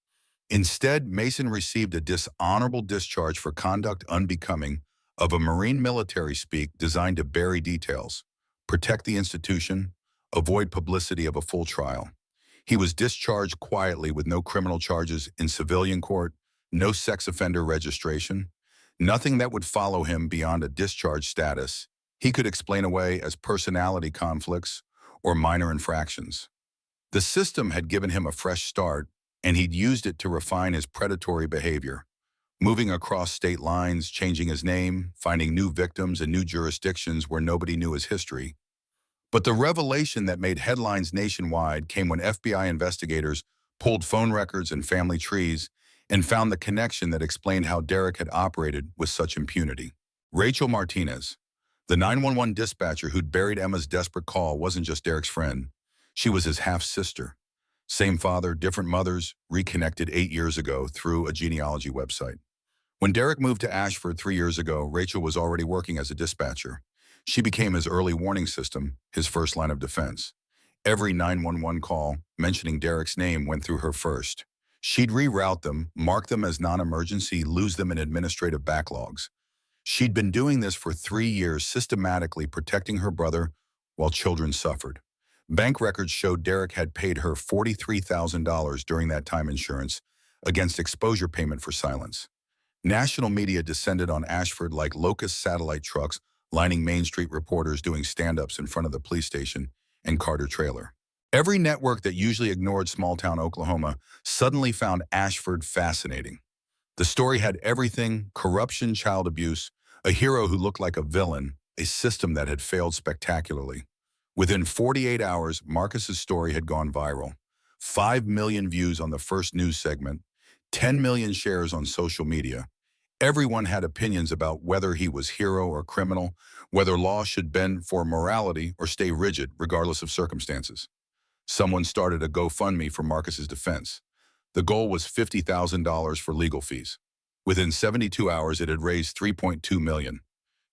S1: Instead, Mason received a dishonorable discharge for conduct unbecoming of a Marine military speak designed to bury details, protect the institution, avoid publicity of a full trial. He was discharged quietly with no criminal charges in civilian court, no sex offender registration, nothing that would follow him beyond a discharge status he could explain away as personality conflicts or minor infractions. The system had given him a fresh start, and he'd used it to refine his predatory behavior, moving across state lines, changing his name, finding new victims in new jurisdictions where nobody knew his history. But the revelation that made headlines nationwide came when FBI investigators pulled phone records and family trees and found the connection that explained how Derek had operated with such impunity. Rachel Martinez, the 911 dispatcher who'd buried Emma's desperate call, wasn't just Derek's friend. She was his half-sister. Same father, different mothers, reconnected 8 years ago through a genealogy website. When Derek moved to Ashford 3 years ago, Rachel was already working as a dispatcher. She became his early warning system, his first line of defense. Every 911 call mentioning Derek's name went through her first. She'd reroute them, mark them as non-emergency, lose them in administrative backlogs. She'd been doing this for 3 years, systematically protecting her brother while children suffered. Bank records showed Derek had paid her $43,000 during that time insurance against exposure payment for silence. National media descended on Ashford like locust satellite trucks, lining Main Street reporters doing stand-ups in front of the police station and Carter trailer. Every network that usually ignored small-town Oklahoma suddenly found Ashford fascinating. The story had everything: corruption, child abuse, a hero who looked like a villain, a system that had failed spectacularly. Within 48 hours, Marcus's story had gone viral. 5 million views on the first news segment, 10 million shares on social media. Everyone had opinions about whether he was hero or criminal, whether law should bend for morality or stay rigid regardless of circumstances. Someone started a GoFundMe for Marcus's defense. The goal was $50,000 for legal fees. Within 72 hours, it had raised $3.2 million.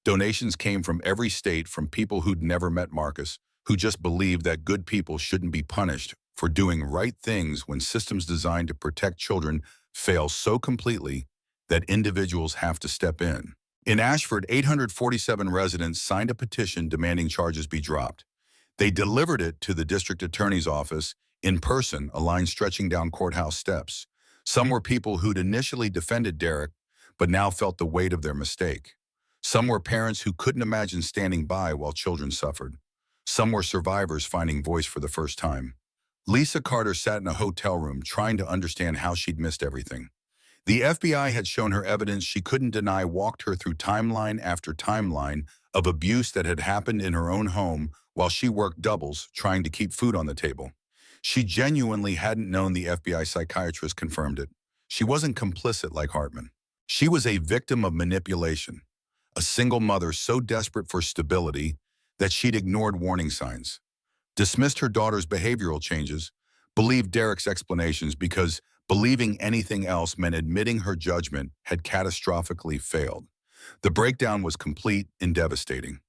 S1: Donations came from every state, from people who'd never met Marcus, who just believed that good people shouldn't be punished for doing right things when systems designed to protect children fail so completely that individuals have to step in. In Ashford, 847 residents signed a petition demanding charges be dropped. They delivered it to the district attorney's office in person, a line stretching down courthouse steps. Some were people who'd initially defended Derek, but now felt the weight of their mistake. Some were parents who couldn't imagine standing by while children suffered. Some were survivors finding voice for the first time. Lisa Carter sat in a hotel room trying to understand how she'd missed everything. The FBI had shown her evidence she couldn't deny, walked her through timeline after timeline of abuse that had happened in her own home while she worked doubles trying to keep food on the table. She genuinely hadn't known. The FBI psychiatrist confirmed it. She wasn't complicit like Hartman. She was a victim of manipulation, a single mother so desperate for stability that she'd ignored warning signs, dismissed her daughter's behavioral changes, believed Derek's explanations because believing anything else meant admitting her judgment had catastrophically failed. The breakdown was complete and devastating.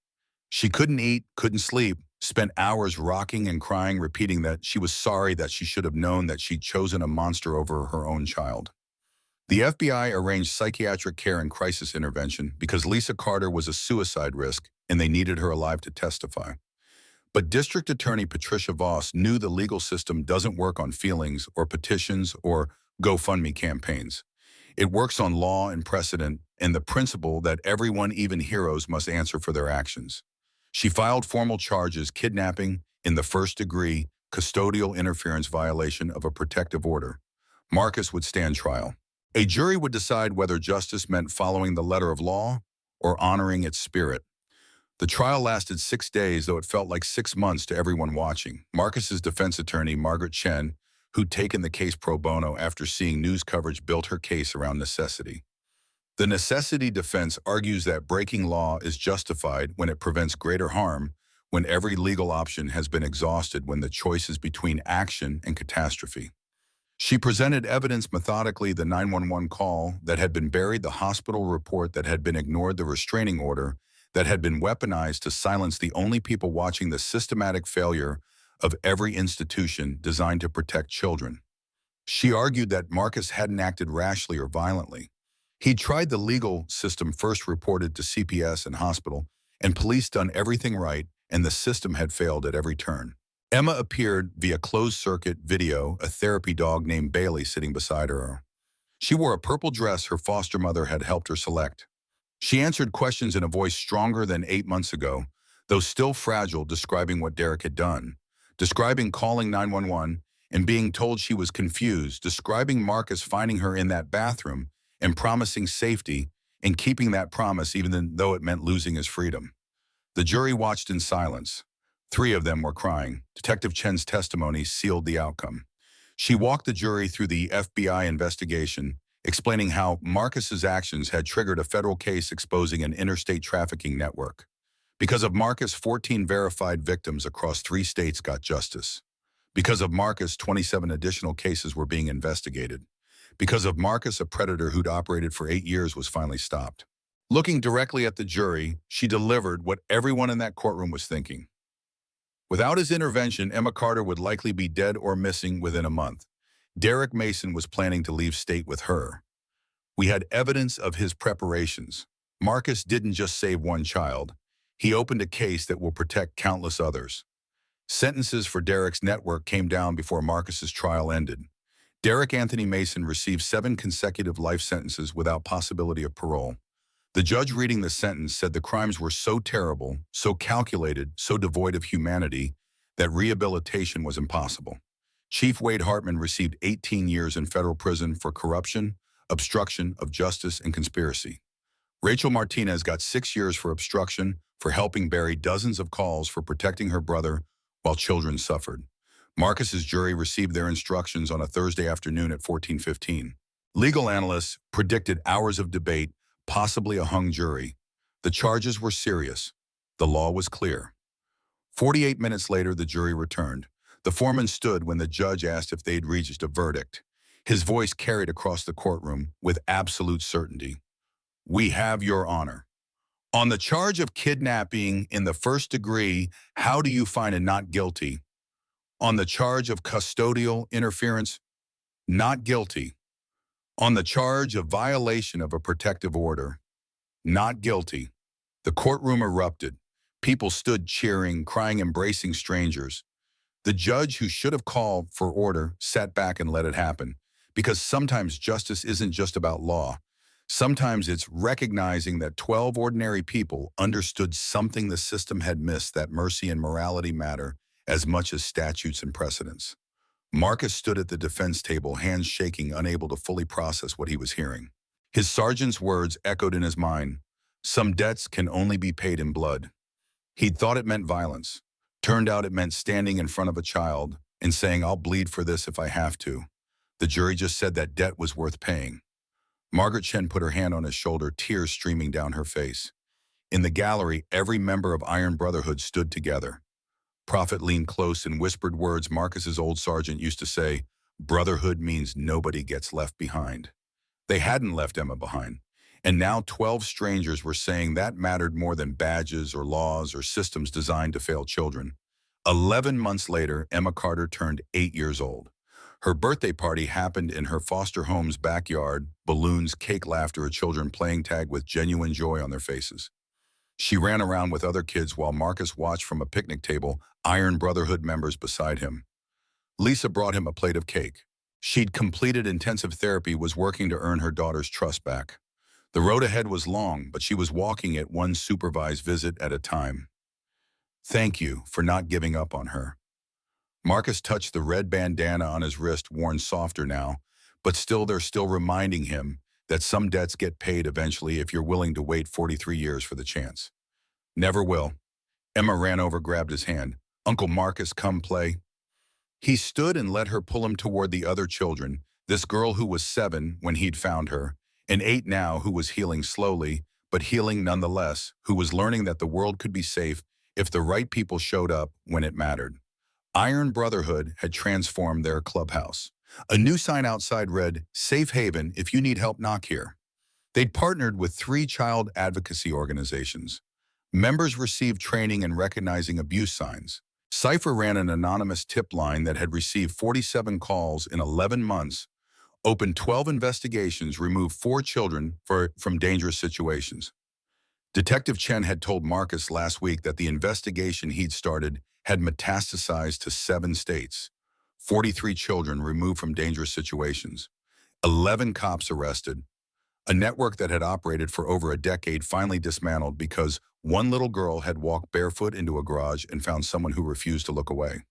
S1: She couldn't eat, couldn't sleep, spent hours rocking and crying, repeating that she was sorry, that she should have known, that she'd chosen a monster over her own child. The FBI arranged psychiatric care and crisis intervention because Lisa Carter was a suicide risk and they needed her alive to testify. But District Attorney Patricia Voss knew the legal system doesn't work on feelings or petitions or GoFundMe campaigns. It works on law and precedent and the principle that everyone, even heroes, must answer for their actions. She filed formal charges: kidnapping in the first degree, custodial interference, violation of a protective order. Marcus would stand trial. A jury would decide whether justice meant following the letter of law or honoring its spirit. The trial lasted 6 days, though it felt like 6 months to everyone watching. Marcus's defense attorney, Margaret Chen, who'd taken the case pro bono after seeing news coverage, built her case around necessity. The necessity defense argues that breaking law is justified when it prevents greater harm, when every legal option has been exhausted, when the choice is between action and catastrophe. She presented evidence methodically: the 911 call that had been buried, the hospital report that had been ignored, the restraining order that had been weaponized to silence the only people watching, the systematic failure of every institution designed to protect children. She argued that Marcus hadn't acted rashly or violently. He'd tried the legal system, first reported to CPS and hospital, and police done everything right, and the system had failed at every turn. Emma appeared via closed-circuit video, a therapy dog named Bailey sitting beside her. She wore a purple dress her foster mother had helped her select. She answered questions in a voice stronger than 8 months ago, though still fragile, describing what Derek had done, describing calling 911 and being told she was confused, describing Marcus finding her in that bathroom and promising safety and keeping that promise even though it meant losing his freedom. The jury watched in silence. 3 of them were crying. Detective Chen's testimony sealed the outcome. She walked the jury through the FBI investigation, explaining how Marcus's actions had triggered a federal case exposing an interstate trafficking network. Because of Marcus, 14 verified victims across 3 states got justice. Because of Marcus, 27 additional cases were being investigated. Because of Marcus, a predator who'd operated for 8 years was finally stopped. Looking directly at the jury, she delivered what everyone in that courtroom was thinking. Without his intervention, Emma Carter would likely be dead or missing within a month. Derek Mason was planning to leave state with her. We had evidence of his preparations. Marcus didn't just save one child. He opened a case that will protect countless others. Sentences for Derek's network came down before Marcus's trial ended. Derek Anthony Mason received 7 consecutive life sentences without possibility of parole. The judge reading the sentence said the crimes were so terrible, so calculated, so devoid of humanity, that rehabilitation was impossible. Chief Wade Hartman received 18 years in federal prison for corruption, obstruction of justice, and conspiracy. Rachel Martinez got 6 years for obstruction, for helping bury dozens of calls, for protecting her brother while children suffered. Marcus's jury received their instructions on a Thursday afternoon at 14:15. Legal analysts predicted hours of debate, possibly a hung jury. The charges were serious. The law was clear. 48 minutes later, the jury returned. The foreman stood when the judge asked if they'd reached a verdict. His voice carried across the courtroom with absolute certainty. "We have, Your Honor. On the charge of kidnapping in the first degree, how do you find a not guilty? On the charge of custodial interference, not guilty. On the charge of violation of a protective order, not guilty." The courtroom erupted. People stood cheering, crying, embracing strangers. The judge, who should have called for order, sat back and let it happen. Because sometimes justice isn't just about law. Sometimes it's recognizing that 12 ordinary people understood something the system had missed, that mercy and morality matter as much as statutes and precedents. Marcus stood at the defense table, hands shaking, unable to fully process what he was hearing. His sergeant's words echoed in his mind. Some debts can only be paid in blood. He'd thought it meant violence. Turned out it meant standing in front of a child and saying, "I'll bleed for this if I have to." The jury just said that debt was worth paying. Margaret Chen put her hand on his shoulder, tears streaming down her face. In the gallery, every member of Iron Brotherhood stood together. Prophet leaned close and whispered words Marcus's old sergeant used to say: "Brotherhood means nobody gets left behind." They hadn't left Emma behind. And now 12 strangers were saying that mattered more than badges or laws or systems designed to fail children. 11 months later, Emma Carter turned 8 years old. Her birthday party happened in her foster home's backyard, balloons, cake, laughter, children playing tag with genuine joy on their faces. She ran around with other kids while Marcus watched from a picnic table, Iron Brotherhood members beside him. Lisa brought him a plate of cake. She'd completed intensive therapy, was working to earn her daughter's trust back. The road ahead was long, but she was walking it one supervised visit at a time. "Thank you for not giving up on her." Marcus touched the red bandana on his wrist, worn softer now, but they're still reminding him that some debts get paid eventually if you're willing to wait 43 years for the chance. "Never will." Emma ran over, grabbed his hand. "Uncle Marcus, come play." He stood and let her pull him toward the other children, this girl who was 7 when he'd found her, An 8 now who was healing slowly, but healing nonetheless, who was learning that the world could be safe if the right people showed up when it mattered. Iron Brotherhood had transformed their clubhouse. A new sign outside read, "Safe Haven, if you need help, knock here." They'd partnered with 3 child advocacy organizations. Members received training in recognizing abuse signs. Cypher ran an anonymous tip line that had received 47 calls in 11 months, opened 12 investigations, removed 4 children from dangerous situations. Detective Chen had told Marcus last week that the investigation he'd started had metastasized to 7 states, 43 children removed from dangerous situations, 11 cops arrested. A network that had operated for over a decade finally dismantled because one little girl had walked barefoot into a garage and found someone who refused to look away.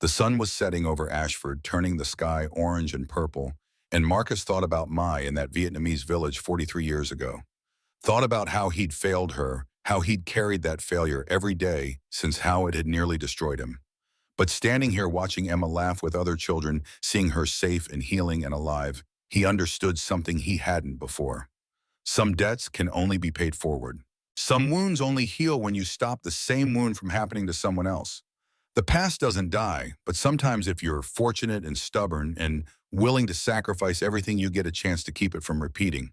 S1: The sun was setting over Ashford, turning the sky orange and purple, and Marcus thought about Mai in that Vietnamese village 43 years ago. Thought about how he'd failed her, how he'd carried that failure every day since how it had nearly destroyed him. But standing here watching Emma laugh with other children, seeing her safe and healing and alive, he understood something he hadn't before. Some debts can only be paid forward. Some wounds only heal when you stop the same wound from happening to someone else. The past doesn't die, but sometimes if you're fortunate and stubborn and willing to sacrifice everything, you get a chance to keep it from repeating.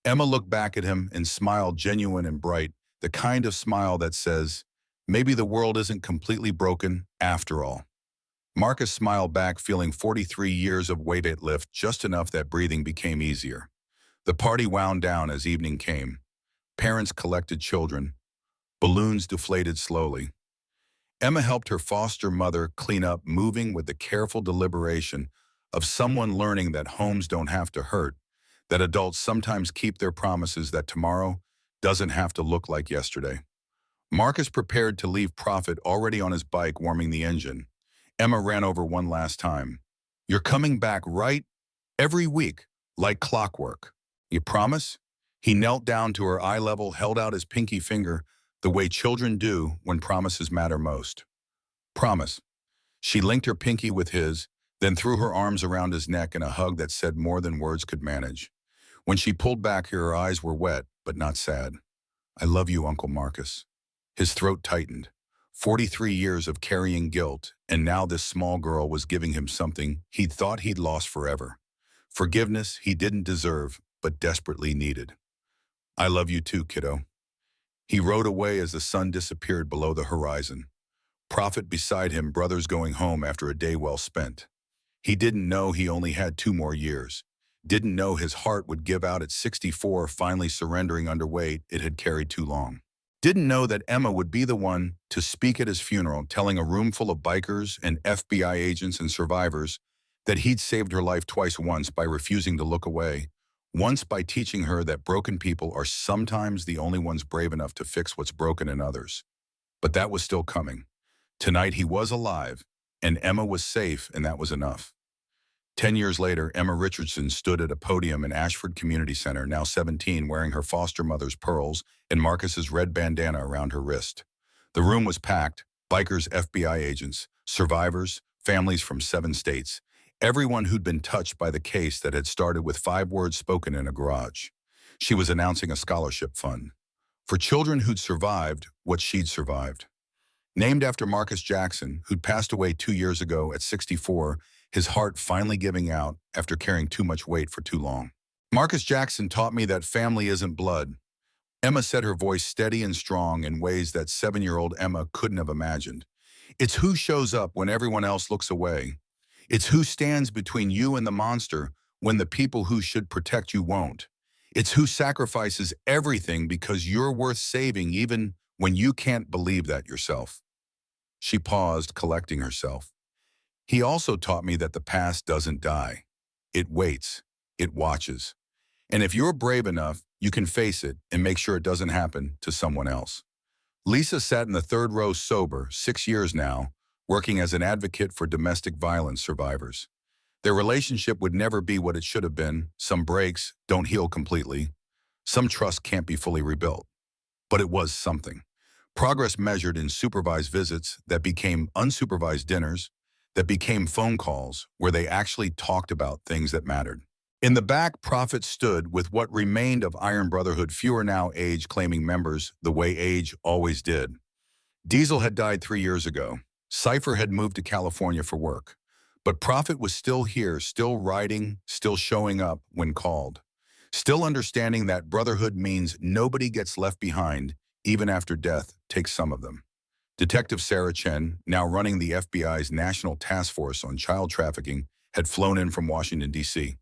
S1: Emma looked back at him and smiled, genuine and bright, the kind of smile that says, maybe the world isn't completely broken after all. Marcus smiled back, feeling 43 years of weight lift, just enough that breathing became easier. The party wound down as evening came. Parents collected children. Balloons deflated slowly. Emma helped her foster mother clean up, moving with the careful deliberation of someone learning that homes don't have to hurt, that adults sometimes keep their promises, that tomorrow doesn't have to look like yesterday. Marcus prepared to leave, Prophet already on his bike warming the engine. Emma ran over one last time. "You're coming back, right? Every week, like clockwork. You promise?" He knelt down to her eye level, held out his pinky finger, the way children do when promises matter most. "Promise." She linked her pinky with his, then threw her arms around his neck in a hug that said more than words could manage. When she pulled back, her eyes were wet, but not sad. "I love you, Uncle Marcus." His throat tightened. 43 years of carrying guilt, and now this small girl was giving him something he'd thought he'd lost forever. Forgiveness he didn't deserve, but desperately needed. "I love you too, kiddo." He rode away as the sun disappeared below the horizon. Prophet beside him, brothers going home after a day well spent. He didn't know he only had 2 more years. Didn't know his heart would give out at 64, finally surrendering under weight it had carried too long. Didn't know that Emma would be the one to speak at his funeral, telling a room full of bikers and FBI agents and survivors that he'd saved her life twice, once by refusing to look away, once by teaching her that broken people are sometimes the only ones brave enough to fix what's broken in others. But that was still coming. Tonight he was alive, and Emma was safe, and that was enough. 10 years later, Emma Richardson stood at a podium in Ashford Community Center, now 17, wearing her foster mother's pearls and Marcus's red bandana around her wrist. The room was packed: bikers, FBI agents, survivors, families from 7 states, everyone who'd been touched by the case that had started with 5 words spoken in a garage. She was announcing a scholarship fund for children who'd survived what she'd survived. Named after Marcus Jackson, who'd passed away 2 years ago at 64, his heart finally giving out after carrying too much weight for too long. "Marcus Jackson taught me that family isn't blood." Emma said, her voice steady and strong in ways that 7-year-old Emma couldn't have imagined. "It's who shows up when everyone else looks away. It's who stands between you and the monster when the people who should protect you won't. It's who sacrifices everything because you're worth saving even when you can't believe that yourself." She paused, collecting herself. "He also taught me that the past doesn't die. It waits. It watches. And if you're brave enough, you can face it and make sure it doesn't happen to someone else." Lisa sat in the 3rd row, sober, 6 years now, working as an advocate for domestic violence survivors. Their relationship would never be what it should have been. Some breaks don't heal completely. Some trust can't be fully rebuilt. But it was something. Progress measured in supervised visits that became unsupervised dinners, that became phone calls where they actually talked about things that mattered. In the back, Prophet stood with what remained of Iron Brotherhood, fewer now age-claiming members, the way age always did. Diesel had died 3 years ago. Cypher had moved to California for work. But Prophet was still here, still riding, still showing up when called. Still understanding that brotherhood means nobody gets left behind, even after death takes some of them. Detective Sarah Chen, now running the FBI's National Task Force on Child Trafficking, had flown in from Washington, D.C.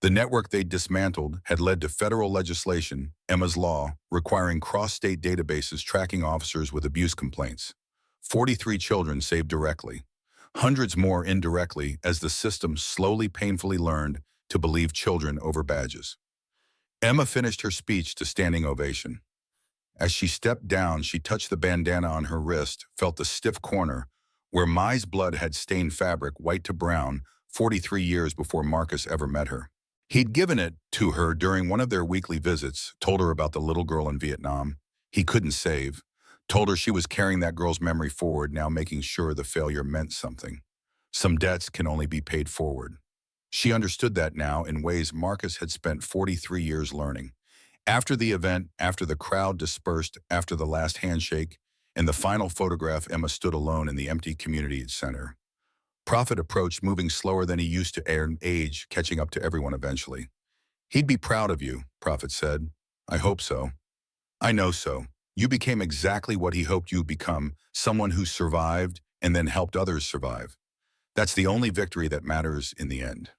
S1: The network they dismantled had led to federal legislation, Emma's Law, requiring cross-state databases tracking officers with abuse complaints. 43 children saved directly, hundreds more indirectly as the system slowly, painfully learned to believe children over badges. Emma finished her speech to standing ovation. As she stepped down, she touched the bandana on her wrist, felt the stiff corner, where Mai's blood had stained fabric white to brown 43 years before Marcus ever met her. He'd given it to her during one of their weekly visits, told her about the little girl in Vietnam he couldn't save, told her she was carrying that girl's memory forward, now making sure the failure meant something. Some debts can only be paid forward. She understood that now in ways Marcus had spent 43 years learning. After the event, after the crowd dispersed, after the last handshake, and the final photograph, Emma stood alone in the empty community center. Prophet approached, moving slower than he used to, age catching up to everyone eventually. He'd be proud of you, Prophet said. I hope so. I know so. You became exactly what he hoped you'd become, someone who survived and then helped others survive. That's the only victory that matters in the end.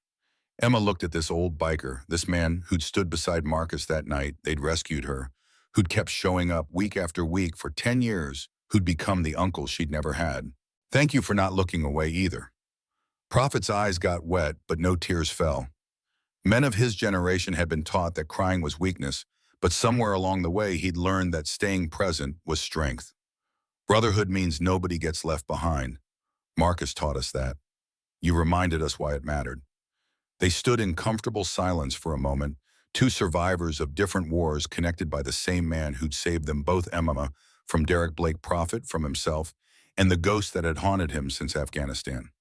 S1: Emma looked at this old biker, this man who'd stood beside Marcus that night they'd rescued her, who'd kept showing up week after week for 10 years, who'd become the uncle she'd never had. Thank you for not looking away either. Prophet's eyes got wet, but no tears fell. Men of his generation had been taught that crying was weakness, but somewhere along the way he'd learned that staying present was strength. Brotherhood means nobody gets left behind. Marcus taught us that. You reminded us why it mattered. They stood in comfortable silence for a moment, two survivors of different wars connected by the same man who'd saved them both, Emma from Derek Blake, Prophet from himself, and the ghost that had haunted him since Afghanistan.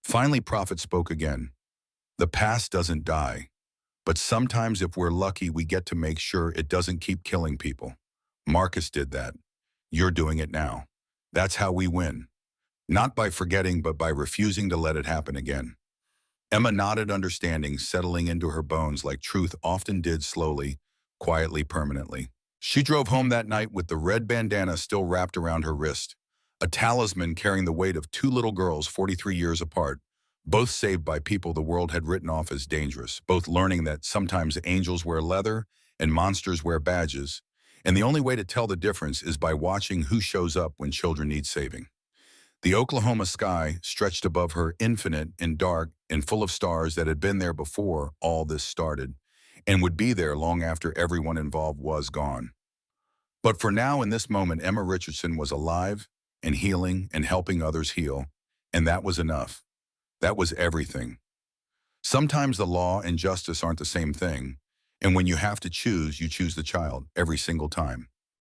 S1: Finally, Prophet spoke again. The past doesn't die, but sometimes if we're lucky, we get to make sure it doesn't keep killing people. Marcus did that. You're doing it now. That's how we win. Not by forgetting, but by refusing to let it happen again. Emma nodded, understanding, settling into her bones like truth often did, slowly, quietly, permanently. She drove home that night with the red bandana still wrapped around her wrist, a talisman carrying the weight of two little girls 43 years apart, both saved by people the world had written off as dangerous, both learning that sometimes angels wear leather and monsters wear badges, and the only way to tell the difference is by watching who shows up when children need saving. The Oklahoma sky stretched above her, infinite and dark and full of stars that had been there before all this started, and would be there long after everyone involved was gone. But for now, in this moment, Emma Richardson was alive and healing and helping others heal, and that was enough. That was everything. Sometimes the law and justice aren't the same thing, and when you have to choose, you choose the child every single time.